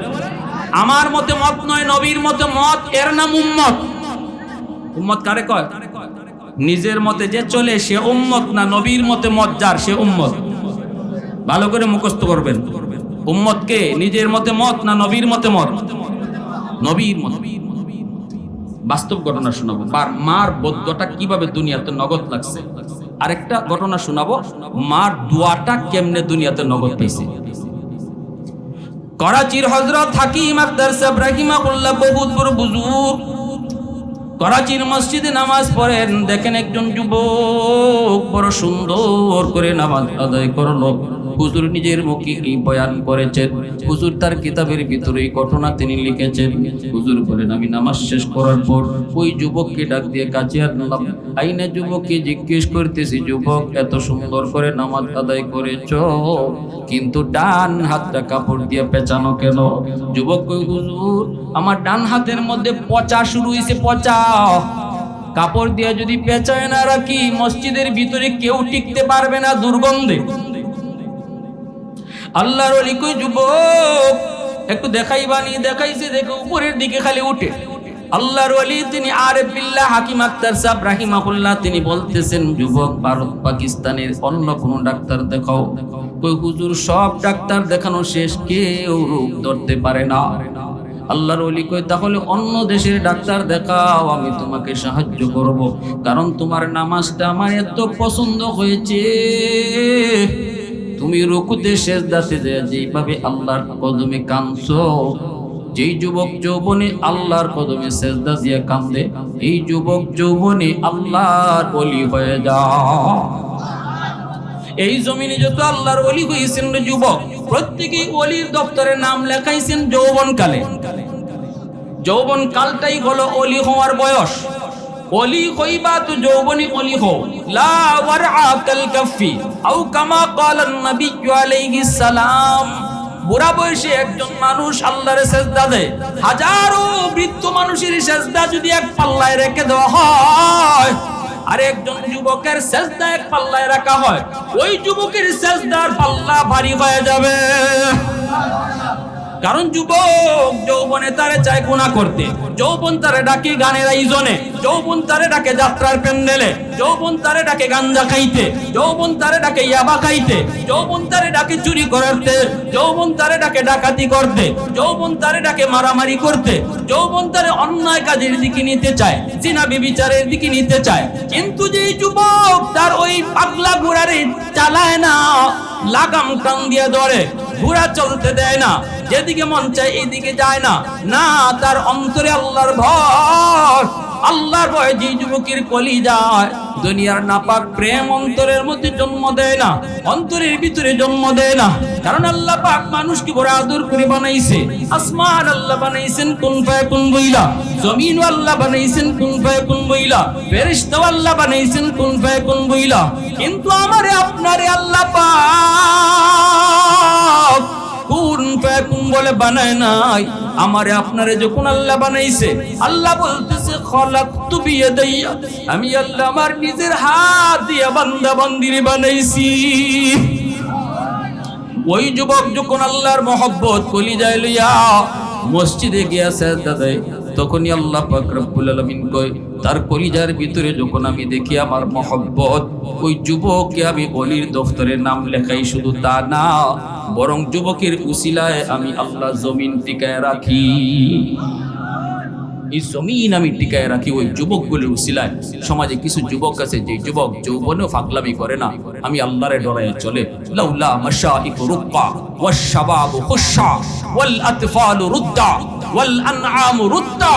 আমার মতে মত নয়, নবীর মতে মত, এর নাম উম্মত। উম্মত কারে কয়? নিজের মতে যে চলে সে উম্মত না, নবীর মতে মত যার সে উম্মত। ভালো করে মুখস্থ করবেন। উম্মত কে? নিজের মতে মত না নবীর মতে মত? নবীর মত। বাস্তব ঘটনা শোনাবো, মার বদ্যটা কিভাবে দুনিয়াতে নগদ লাগছে। আরেকটা ঘটনা শোনাবো, মার দোয়াটা কেমনে দুনিয়াতে নগদ পেয়েছে। করাচির হযরত হাকিম আখতার সাহেব রাহিমাহুল্লাহ বহুত বড় বুজুর্গ, করাচির মসজিদে নামাজ পড়েন। দেখেন একজন যুবক বড় সুন্দর করে নামাজ আদায় করলো। হুজুর নিজের মুখে কি বয়ান করেছেন, হুজুর তার কিতাবের ভিতরে এই ঘটনা তিনি লিখেছেন। হুজুর বলেন আমি নামাজ শেষ করার পর ওই যুবককে ডাক দিয়ে কাছে আনলাম, আইনে যুবককে জিজ্ঞেস করতেছি, যুবক এত সুন্দর করে নামাজ আদায় করেছো, কিন্তু ডান হাতটা কাপড় দিয়ে পেঁচানো কেন? যুবক কই, হুজুর আমার ডান হাতের মধ্যে পচা শুরু হয়েছে, পচা। কাপড় দিয়ে যদি পেঁচায় না রাখি মসজিদের ভিতরে কেউ টিকতে পারবে না দুর্গন্ধে। আল্লাহর ওলি কই, যুবক একটু দেখাইবানি? দেখাইছে, দেখো উপরের দিকে খালি উঠে। আল্লাহর ওলি তিনি আরিফ বিল্লাহ হাকিম আখতার সাহেব রাহিমাহুল্লাহ তিনি বলতেছেন, যুবক ভারত পাকিস্তানের অন্য কোন ডাক্তার দেখাও। কই হুজুর সব ডাক্তার দেখানো শেষ, কেউ রোগ ধরতে পারে না। আল্লাহর ওলি কয় তাহলে অন্য দেশের ডাক্তার দেখাও, আমি তোমাকে সাহায্য করব, কারণ তোমার নামাজটা আমার এত পছন্দ হয়েছে। তুমি রুকুতে সেজদাতে যেইভাবে আল্লাহর কদমে কাঁদছো, যেই যুবক যৌবনে আল্লাহর কদমে সেজদা দিয়ে কাঁদে, এই যুবক যৌবনে আল্লাহর ওলি হয়ে যাও। এই জমিনে যত আল্লাহর ওলি হয়েছেন যুবক, প্রত্যেকেই ওলির দপ্তরে নাম লেখাইছেন যৌবনকালে। যৌবন কালটাই হলো ওলি হওয়ার বয়স। ওলি হইবা তো যৌবনী ওলি হও। লা ওয়ারআ কাল কাফি আও কামা ক্বালান নবী আলাইহিস সালাম। বুড়া বয়সে একজন মানুষ আল্লাহরে সেজদা দেয়, হাজারো বৃদ্ধ মানুষের সেজদা যদি এক পাল্লায় রেখে দেওয়া হয়, আর একজন যুবকের সেজদা এক পাল্লায় রাখা হয়, ওই যুবকের সেজদার পাল্লা ভারী হয়ে যাবে। কারণ যুবক যৌবনে তারে চায় গুনাহ করতে, যৌবন তারে ডাকে গানের আয়োজনে, যৌবন তারে ডাকে যাত্রার প্যান্ডেলে, যৌবন তারে ডাকে গাঞ্জা খাইতে, যৌবন তারে ডাকে ইয়াবা খাইতে, যৌবন তারে ডাকে চুরি করতে, যৌবন তারে ডাকে ডাকাতি করতে, যৌবন তারে ডাকে মারামারি করতে, যৌবন তারে অন্যায় কাজের দিকে নিতে চায়, জিনা ব্যভিচারের দিকে নিতে চায়। কিন্তু যেই যুবক তার ওই পাগলা ঘোড়ারে চালায় না, লাগাম টান দিয়ে ধরে, ঘোড়া চলতে দেয় না, যেদিকে মন চায় এদিকে যায় না, না তার অন্তরে আল্লাহর ভয়, আল্লাহর ভয় যে যুবকের কলি যায়, দুনিয়ার নাপাক প্রেম অন্তরের মধ্যে জন্ম দেয় না, অন্তরের ভিতরে জন্ম দেয় না। কারণ আল্লাহ পাক মানুষকে বড় আদর করে বানাইছে। আসমান আল্লাহ বানাইছেন কুন ফায়াকুন বইলা, জমিন আল্লাহ বানাইছেন কুন ফায়াকুন বইলা, ফেরেশতা আল্লাহ বানাইছেন কুন ফায়াকুন বইলা। কিন্তু আমারে আপনারে আল্লাহ পাক কুন ফায়াকুন বলে বানায় নাই। আমারে আপনারে যখন আল্লাহ বানাইছে, আল্লাহ বলতেছে খলাকতু বিয়াদাইয়া, আমি আল্লাহ আমার নিজের হাত দিয়ে বান্দা বান্দিরে বানাইছি। ওই যুবক যখন আল্লাহর মহব্বত কলিজায় লইয়া মসজিদে গিয়া সিজদা দেয়, তখনই আল্লাহ পাক রব্বুল আলামিন কয় তার কলিজার ভিতরে যখন আমি দেখি আমার মহব্বত, ওই যুবককে আমি ওলির দফতরে নাম লেখাই। শুধু তা না, বরং যুবকের উসিলায় আমি আল্লাহ জমিন টিকায় রাখি। এই জমিন আমি টিকায় রাখি ওই যুবকগুলোর উসিলায়। সমাজে কিছু যুবক আছে যে যুবক যৌবনেও ফাকলামি করে না, আমি আল্লাহরে ডরায় চলে। লাউলা মাশাইকু রুক্কা ওয়াশ শাবাবু খুশা ওয়াল আতফালু রুদ্দা ওয়াল আনআমু রুদ্দা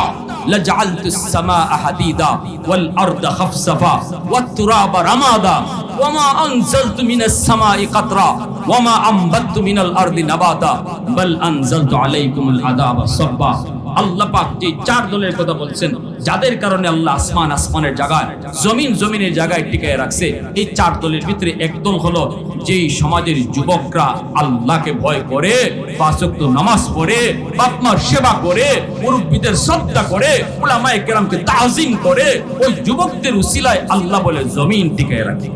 লাজআলতুস সামাআ হাদিদা ওয়াল আরদা খাফসাফা ওয়াত তুরাবা রামাদা ওয়ামা আনজালতু মিনাস সামাই কাতরা ওয়ামা আমবাততু মিনাল আরদি নাবাতা বাল আনজালতু আলাইকুমুল আযাবা সাব্বা। আল্লাহ পাক যে চার দলের কথা বলছেন, যাদের কারণে আল্লাহ আসমান আসমানের জায়গায়, জমিন জমিনের জায়গায় টিকায় রাখছে, এই চার দলের ভিতরে এক দল হলো যেই সমাজের যুবকরা আল্লাহকে ভয় করে, পাঁচ ওয়াক্ত নামাজ পড়ে, বাপ মার সেবা করে, মুরব্বিদের শ্রদ্ধা করে, উলামায়ে কেরামকে তাজিম করে, ওই যুবকদের উসিলায় আল্লাহ বলে জমিন টিকায় রাখে।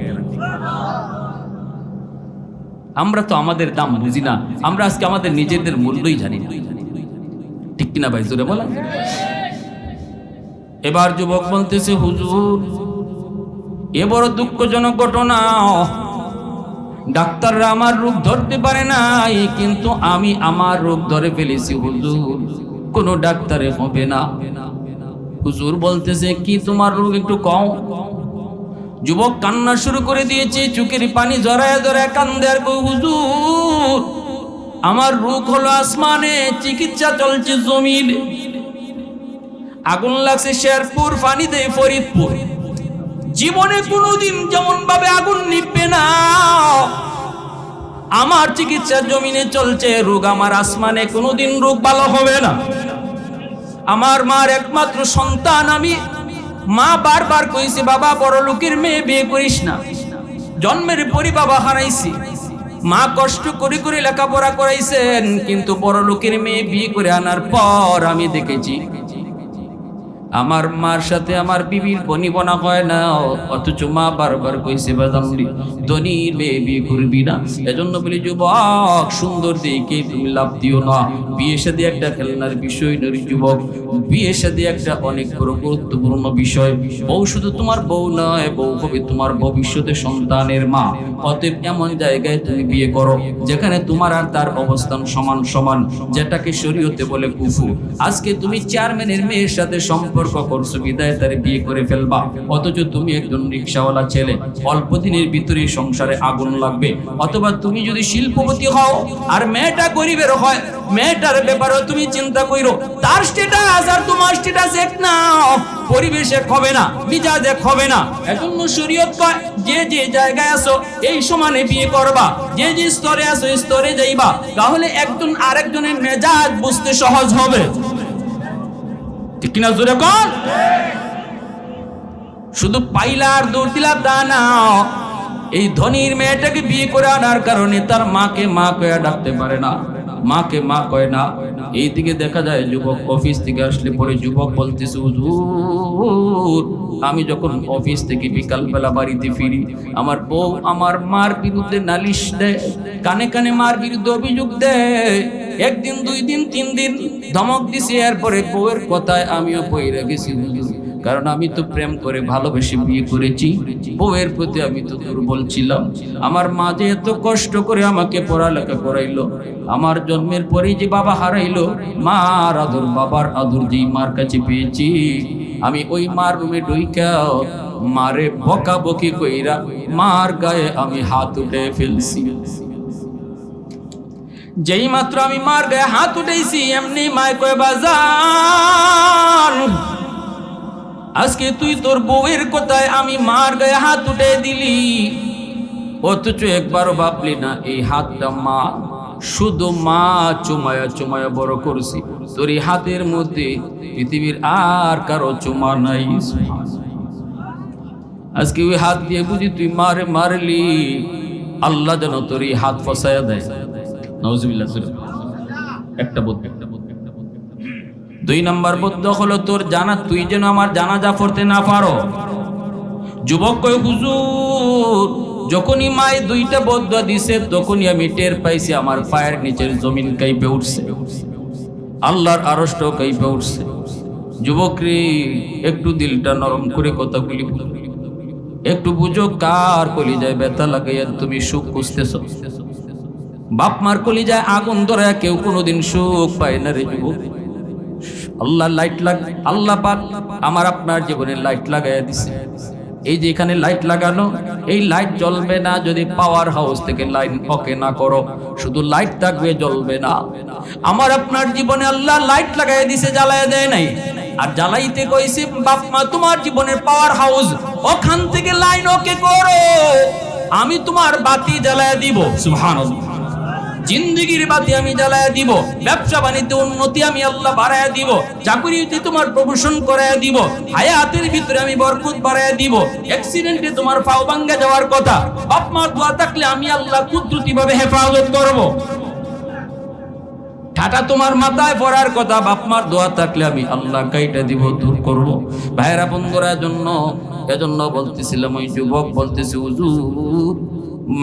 আমরা তো আমাদের দাম বুঝি না, আমরা আজকে আমাদের নিজেদের মূল্যই জানি না, ঠিক কিনা ভাই? জোরে বলা। এবার যুবক বলতেছে, হুজুর এ বড় দুঃখজনক ঘটনা, ডাক্তাররা আমার রোগ ধরতে পারে নাই, কিন্তু আমি আমার রোগ ধরে ফেলেছি হুজুর, কোন ডাক্তারে হবে না। হুজুর বলতেছে, কি তোমার রোগ একটু কও। যুবক কান্না শুরু করে দিয়েছে, চোখের পানি জড়ায় জড়ায় কান্দে আর কই, হুজুর আমার রোগ হলো আসমানে, চিকিৎসা চলছে জমিনে। আগুন লাগছে শেরপুর, পানি দেয় ফরিদপুর, জীবনে কোনোদিন যেমন ভাবে আগুন নিবে না। আমার চিকিৎসা জমিনে চলছে, রোগ আমার আসমানে, কোনোদিন রোগ ভালো হবে না। আমার মার একমাত্র সন্তান আমি, মা বারবার কইছে বাবা বড় লোকের মেয়ে বিয়ে করিস না, জন্মের পরই বাবা হারাইছি। মা কষ্ট করে করে লেখাপড়া করাইছেন, কিন্তু বড় লোকের মেয়ে বিয়ে করে আনার পর আমি দেখেছি আমার মার সাথে আমার বিবির বনিবনা হয় না, অথচ মা বারবার কইছে বাজানলি ধনীর মেয়ে বিয়ে করবি না। এজন্য বলি যুবক, সুন্দর দেখে তুমি লাভ দিও না। বিয়ে শাদী একটা খেলনার বিষয় নয় যুবক, বিয়ে শাদী একটা অনেক বড় গুরুত্বপূর্ণ বিষয়। বউ শুধু তোমার বউ নয়, বউ হবে তোমার ভবিষ্যতে সন্তানের মা। অতএব এমন জায়গায় তুমি বিয়ে করো যেখানে তোমার আর তার অবস্থান সমান সমান, যেটাকে শরীয়তে বলে কুফু। আজকে তুমি চেয়ারম্যানের মেয়ের সাথে সম্পর্ক করছো বিদায় তারে বিয়ে করে ফেলবা, অথচ তুমি একজন রিকশাওয়ালা ছেলে, অল্প দিনের ভিতরেই সংসারে আগুন লাগবে। অথবা তুমি যদি শিল্পপতি হও আর মেয়েটা গরিবের হয়, মেয়েটার ব্যাপারেও তুমি চিন্তা করো, তার স্ট্যাটাস আর তোমার স্ট্যাটাস এক না, পরিবেশ এক হবে না, মিজাজ এক হবে না। এজন্য শরীয়ত কয় যে যে জায়গায় আছো এই সমানে বিয়ে করবা, যে যে স্তরে আছো স্তরে যাইবা, তাহলে একজন আরেকজনের মেজাজ বুঝতে সহজ হবে। ঠিক কিনা জোরে কোন? শুধু পাইলা আর দৌড় দিলা তা না, এই ধনীর মেয়েটাকে বিয়ে করে আনার কারণে তার মাকে মা কয়ে ডাকতে পারে না, মাকে মা কয় না। এইদিকে দেখা যায় যুবক অফিস থেকে আসলে পরে যুবক বলতেছে, হুজুর আমি যখন অফিস থেকে বিকালবেলা বাড়িতে ফিরি, আমার বউ আমার মার বিরুদ্ধে নালিশ দেয়, কানে কানে মার বিরুদ্ধে অভিযোগ দেয়। একদিন, 2 দিন, 3 দিন ধমক দিছে, এরপরে বউয়ের কথায় আমিও পইরা গেছি হুজুর, কারণ আমি তো প্রেম করে ভালোবেসে বিয়ে করেছি, বউয়ের প্রতি আমি তো দুর্বল ছিলাম। আমার মা যে এত কষ্ট করে আমাকে পড়ালেখা করাইলো, আমার জন্মের পরেই যে বাবা হারাইলো, মার আদর বাবার আদর যেই মার কাছে পেয়েছি, আমি ওই মার রুমে ঢুইকা মারে বকাবকি কইরা মার গায়ে আমি হাত উঠে ফেলছি। যেই মাত্র আমি মার গায়ে হাত উঠেছি, এমনি মায় কয় বাজান আজকে তুই তোর বউয়ের কথায় আমি মার গায়ে হাত উঠে দিলি, অথচ একবারও ভাবলি না এই হাতটা মা, শুধু মা চুমায়া চুমায়া বড় করছি, তোর এই হাতের মধ্যে পৃথিবীর আর কারো চুমা নাই। আজকে ওই হাত দিয়ে বুঝি তুই মারে মারলি, আল্লাহ যেন তোর এই হাত ফসায়া দেয়। নাউজুবিল্লাহ। একটা বোধ। 2 নম্বর বদ্ধ হলো তোর জানা, তুই যেন আমার জানাজা পড়তে না পারো। যুবক কয় হুজুর যখনই মায়ে 2টা বদ্ধ দিছে, তখনই আমি টের পাইছি আমার পায়ের নিচের জমিন কাঁপে উঠছে, আল্লাহর আরশটাও কাঁপে উঠছে। যুবক রে, একটু দিলটা নরম করে কথাগুলি একটু বুঝো, কার কলিজায় ব্যথা লাগাইয়া তুমি সুখ খুঁজতেছ? বাপ মার কলিজায় আগুন ধরে কেউ কোনোদিন সুখ পায় না রে যুবক। আল্লাহ লাইট আল্লাহ পাক আমার আপনার জীবনে লাইট লাগাইয়া দিছে। এই যে এখানে লাইট লাগানো, এই লাইট জ্বলবে না যদি পাওয়ার হাউস থেকে লাইন ওকে না করো, শুধু লাইট থাকবে জ্বলবে না। আমার আপনার জীবনে আল্লাহ লাইট লাগাইয়া দিছে, জ্বালাইয়া দেয় নাই। আর জ্বালাইতে কইছে বাপ মা তোমার জীবনের পাওয়ার হাউস, ওখান থেকে লাইন ওকে করো, আমি তোমার বাতি জ্বালাইয়া দিব। সুবহানাল্লাহ। জিন্দেগির বাতি আমি জ্বালায়া দিব, ব্যবসা বাণিজ্যে উন্নতি আমি আল্লাহ বাড়ায়া দিব, চাকরিতে তোমার প্রমোশন করায়া দিব, হায়াতের ভিতরে আমি বরকত বাড়ায়া দিব। অ্যাক্সিডেন্টে তোমার পাও ভাঙ্গা যাওয়ার কথা, বাপ মার দোয়া থাকলে আমি আল্লাহ কুদরতি ভাবে হেফাজত করব। ঠাটা তোমার মাথায় পড়ার কথা, বাপ মার দোয়া থাকলে আমি আল্লাহ কাইটা দিব, দূর করব। ভাইরা বন্ধুরা, এজন্য বলতেছিলাম, ওই যুবক বলতেছে হুজুর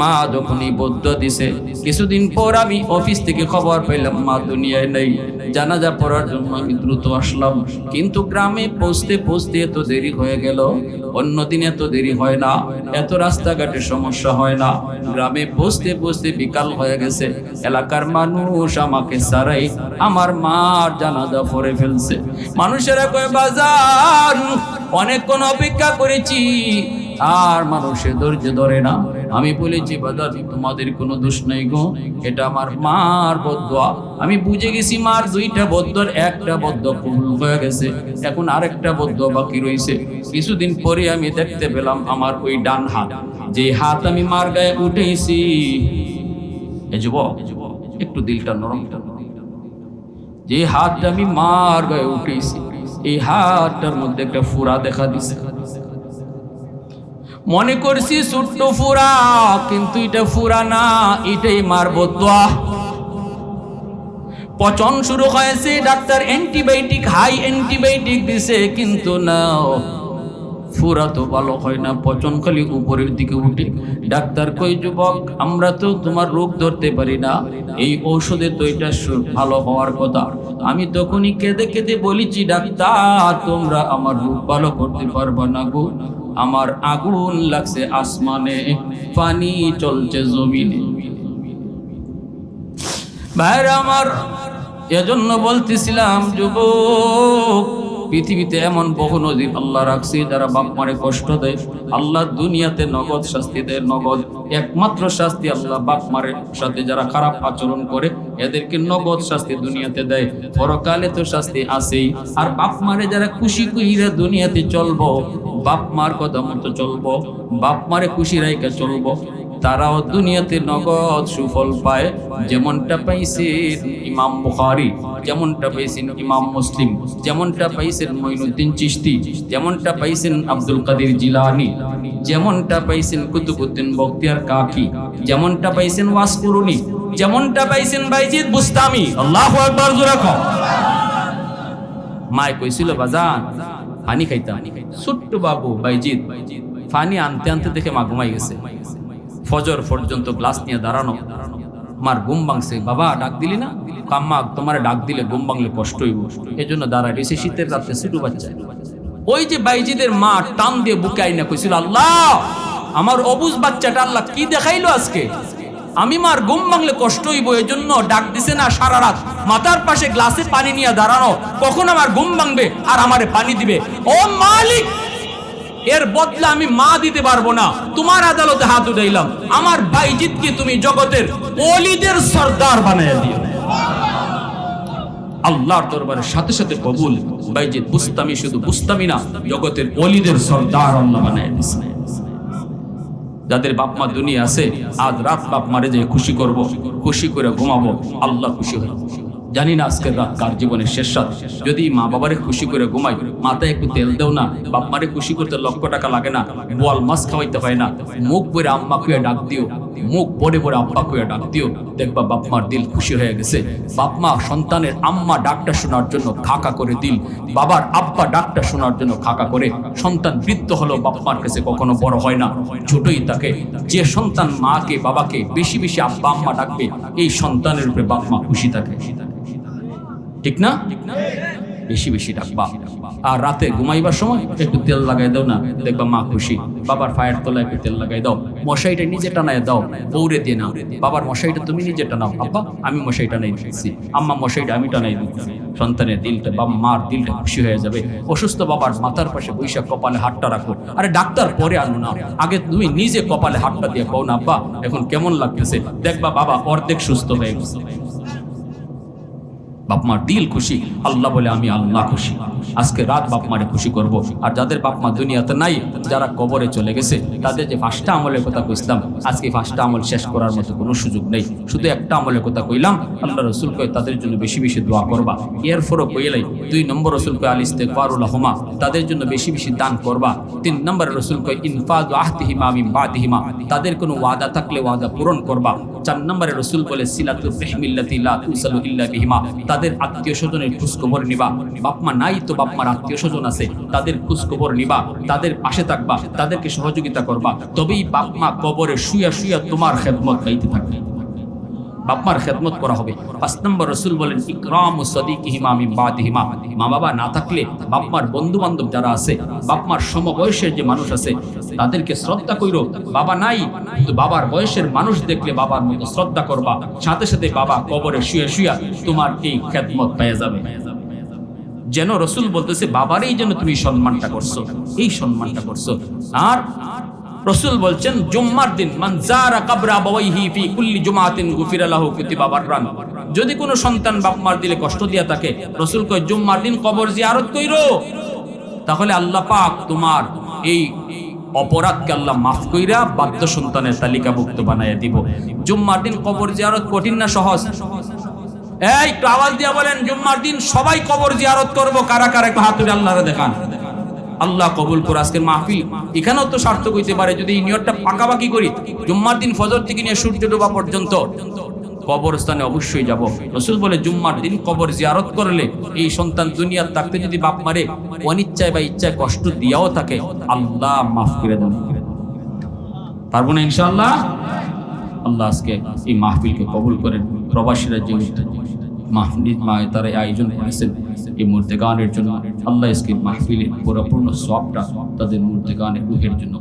মা যখনই বদ্ধ দিছে, কিছুদিন পর আমি অফিস থেকে খবর পাইলাম মা দুনিয়ায় নেই। জানাজা পড়ার জন্য আমি দ্রুত আসলাম, কিন্তু গ্রামে পৌঁছতে পৌঁছতে এত দেরি হয়ে গেল। অন্যদিন এত দেরি হয় না, এত রাস্তাঘাটে সমস্যা হয় না। গ্রামে পৌঁছতে পৌঁছতে বিকাল হয়ে গেছে। এলাকার মানুষ আমাকে ছাড়াই আমার মার জানাজা পড়ে ফেলছে। মানুষেরা কয় বাজার অনেকক্ষণ অপেক্ষা করেছি, আর মানুষের ধৈর্য ধরে না। আমি বলেছি বাজার তোমাদের কোনো দোষ নাই গো, এটা আমার মার বদদোয়া। আমি বুঝে গেছি মার 2টা বদ্ধর 1টা বদ্ধ কবুল হয়ে গেছে, এখন আরেকটা বদ্ধ বাকি রয়েছে। কিছুদিন পরে আমি দেখতে পেলাম আমার ওই ডান হাত, যে হাত আমি মার গায়ে উঠেছি, এ যুবক একটু দিলটা নরম, যে হাতটা আমি মার গায়ে উঠেছি, এই হাতটার মধ্যে একটা ফুরা দেখা দিছে। মনে করছি ছোট্ট ফুরা, কিন্তু এটা ফুরা না, এটাই মার বদদোয়া। পচন শুরু হয়েছে, ডাক্তার অ্যান্টিবায়োটিক, হাই অ্যান্টিবায়োটিক দিছে, কিন্তু না, ফুরা তো ভালো হয় না, পচন খালি উপরের দিকে উঠে। ডাক্তার কই, যুবক, আমরা তো তোমার রোগ ধরতে পারি না, এই ঔষধে তো এটা ভালো হওয়ার কথা। আমি তখনই কেঁদে কেঁদে বলেছি, ডাক্তার, তোমরা আমার রোগ ভালো করতে পারবা না গো, আমার আগুন লাগছে আসমানে, পানি চলছে জমিনে। ভাইরা আমার, এজন্য বলতেছিলাম, যুবক, পৃথিবীতে এমন বহু নজির আল্লাহ রাখছে যারা বাপ মারে কষ্ট দেয়, আল্লাহ দুনিয়াতে নগদ শাস্তি দেয়, নগদ। একমাত্র শাস্তি আল্লাহ বাপ মারের সাথে যারা খারাপ আচরণ করে এদেরকে নগদ শাস্তি দুনিয়াতে দেয়, পরকালে তো শাস্তি আছেই। আর বাপ মারে যারা খুশি কইরা দুনিয়াতে চলবো, বাপ মার কথা মতো চলবো, বাপ মারে খুশি রাইকা চলবো, তারাও দুনিয়াতে নগদ সুফল পায়। যেমনটা পাইছেন ইমাম বুখারী, যেমনটা পাইছেন ইমাম মুসলিম, যেমনটা পাইছেন মঈনুদ্দিন চিশতি, যেমনটা পাইছেন আব্দুল কাদের জিলানী, যেমনটা পাইছেন কুতুবউদ্দিন বখতিয়ার কাকি, যেমনটা পাইছেন ওয়াসকুরুনি, যেমনটা পাইছেন বাইজিদ বুস্তামি। আল্লাহু আকবার, জোরে কও। মায় কইছিল, বাজান পানি খাইতা, ছোট্ট বাবু বাইজিদ পানি আনতে আনতে দেখে মা ঘুমাই গেছে। ফজর পর্যন্ত গ্লাস নিয়ে দাঁড়ানো, মার ঘুম ভাঙছে। বাবা ডাক দিলি না? আম্মা, তোমার ডাক দিলে ঘুম ভাঙলে কষ্ট হইব, এই জন্য দাঁড়ায় রয়েছে। শীতের রাতে ছোট বাচ্চা। ওই যে বাইজিদের মা টান দিয়ে বুকে আইনা কইছিল, আল্লাহ, আমার অবুজ বাচ্চাটা আল্লাহ কি দেখাইলো আজকে, আমি মার ঘুম ভাঙলে কষ্ট হইব, এই জন্য ডাক দিছে না সারা রাত, মাথার পাশে গ্লাসে পানি নিয়ে দাঁড়ানো, কখন আমার ঘুম ভাঙবে আর আমারে পানি দিবে। ও মালিক, এর বদলা আমি মা দিতে পারবো না, তোমার আদালতে হাত উঠাইলাম, আমার বাইজিদকে তুমি জগতের ওলিদের সরদার বানাইয়া দিও। আল্লাহর দরবারে সাথে সাথে কবুল। বাইজিদ বুস্তামি শুধু বুস্তামি না, জগতের ওলিদের সরদার আল্লাহ বানাইয়া দিয়েছে। যাদের বাপ মা দুনিয়া আছে, আজ রাত বাপ মারে যে খুশি করব, খুশি করে ঘুমাবো, আল্লাহ খুশি হয়। জানি না আজকের রাত কার জীবনের শেষ রাত। যদি মা বাবারে খুশি করে ঘুমাই, মাথায় একটু তেল দেও না, বাপ মারে খুশি করতে লক্ষ টাকা লাগে না, বোয়াল মাছ খাওয়াইতে হয় না, মুখ বরে আম্মা কুয়া ডাক দিও, মুখ বড়ে বড়ে আব্বা কুয়া ডাক দিও, দেখবা বাপ মার দিল খুশি হয়ে গেছে। বাপ মা সন্তানের আম্মা ডাকটা শোনার জন্য খাকা করে দিল, বাবার আব্বা ডাকটা শোনার জন্য খাকা করে। সন্তান বৃদ্ধ হলো বাপ মার কাছে কখনো বড় হয় না, ছোটই থাকে। যে সন্তান মাকে বাবাকে বেশি বেশি আব্বা আম্মা ডাকবে, এই সন্তানের উপরে বাপ মা খুশি থাকে, ঠিক না? বেশি বেশি ডাকবা। আর রাতে ঘুমাইবার সময় একটু তেল লাগাই দাও না, দেখবা মা খুশি। বাবার পায়ের তলায় একটু তেল লাগাই দাও, মশাইটা নিজে টানায় দাও, বউরে দিয়ে নাও, বাবার মশাইটা তুমি নিজে টানাও, আব্বা আমি মশাই টানাই দিচ্ছি, আম্মা মশাইটা আমি টানাই দিচ্ছি। সন্তানের দিলটা, বাবা মার দিলটা খুশি হয়ে যাবে। অসুস্থ বাবার মাথার পাশে বৈশাখ কপালে হাতটা রাখো। আরে ডাক্তার পরে আনো না, আগে তুমি নিজে কপালে হাতটা দিয়ে কও না, আব্বা এখন কেমন লাগতেছে, দেখবা বাবা অর্ধেক সুস্থ হয়ে গেছে। বাপ মার দিল খুশি, আল্লাহ বলে আমি আল্লাহ খুশি। আজকে রাত বাপ মারে খুশি করব। আর যাদের বাপ মা দুনিয়াতে নাই, যারা কবরে চলে গেছে, তাদের যে 5টা আমলের কথা কইলাম, আজকে 5টা আমল শেষ করার মতো কোনো সুযোগ নেই। শুধু একটা আমলের কথা কইলাম, আল্লাহ রসুল কয় তাদের জন্য বেশি বেশি দোয়া করবা। এরপরও কইলাই 2 নম্বর রসুল কয় আল ইস্তিগফারু লাহুমা, তাদের জন্য বেশি বেশি দান করবা। 3 নম্বর রসুল কয় ইনফাযু আহদিহিমা মিন বাদিহিমা, তাদের কোনো ওয়াদা থাকলে ওয়াদা পূরণ করবা। 4 নম্বরে রসুল বলে সিলাতুর রাহমিল্লাতি লা তুসালু ইল্লা বিহিমা, তাদের আত্মীয় স্বজনের খোঁজখবর নিবা। বাপ মা নাই তো বাপ মার আত্মীয় স্বজন আছে, তাদের খোঁজখবর নিবা, তাদের পাশে থাকবা, তাদেরকে সহযোগিতা করবা। তবেই বাপ মা কবরে শুয়া শুয়া তোমার খেদমত গাইতে থাকবে, বাপ মার খেদমত করা হবে। 5 নম্বর রসুল বলেন ইকরামু সাদিকিহিমা মিন বাদিহিমা, মা বাবা না থাকলে বাপ মার বন্ধু বান্ধব যারা আছে, বাপ মার সমবয়সের যে মানুষ আছে, তাদেরকে শ্রদ্ধা কইরো। বাবা নাই কিন্তু বাবার বয়সের মানুষ দেখলে বাবার মতো শ্রদ্ধা করবা, সাথে সাথে বাবা কবরে শুয়ে শুয়া তোমার এই খেদমত পেয়ে যাবে। যেন রসুল বলতেছে বাবারই যেন তুমি সম্মানটা করছো, এই সম্মানটা করছো। আর রসুল বলছেন জুম্মার দিন মান যারা কবরা আবাওয়াইহি ফি কুল্লি জুমাতিন গুফিরা লাহু কুতিবা বাররান, যদি কোনো সন্তান বাপ মার দিলে কষ্ট দিয়া থাকে, রসুল কয় জুম্মার দিন কবর জিয়ারত কইরো, তাহলে আল্লাহ পাক তোমার এই অপরাধকে আল্লাহ মাফ কইরা বাধ্য সন্তানের তালিকাভুক্ত বানাইয়া দিব। জুম্মার দিন কবর জিয়ারত কঠিন না সহজ? এই একটু আওয়াজ দিয়া বলেন, জুম্মার দিন সবাই কবর জিয়ারত করব, কারা কারা একটু হাত তুলে আল্লাহরে দেখান। আল্লাহ কবুল করে আজকের মাহফিল এখানেও তো সার্থক হইতে পারে যদি এই নিয়তটা পাকাপাকি করি। জুম্মার দিন ফজর থেকে নিয়ে সূর্য ডোবা পর্যন্ত কবরস্থানে অবশ্যই যাব। রাসূল বলে জুম্মার দিন কবর জিয়ারত করলে এই সন্তান দুনিয়ার থাকতে যদি বাপ মারে অনিচ্ছায় বা ইচ্ছায় কষ্ট দিয়াও থাকে, আল্লাহ মাফ করে দেন। পারবো না ইনশাআল্লাহ? আল্লাহ আজকে এই মাহফিলকে কবুল করেন। প্রবাসীরা যে মাহফিল তারা আয়োজন করেছেন এই মুর্দে গানের জন্য, আল্লাহ আজকে মাহফিলের পুরোপূর্ণ সওয়াবটা তাদের মুর্দে গানের রুহের জন্য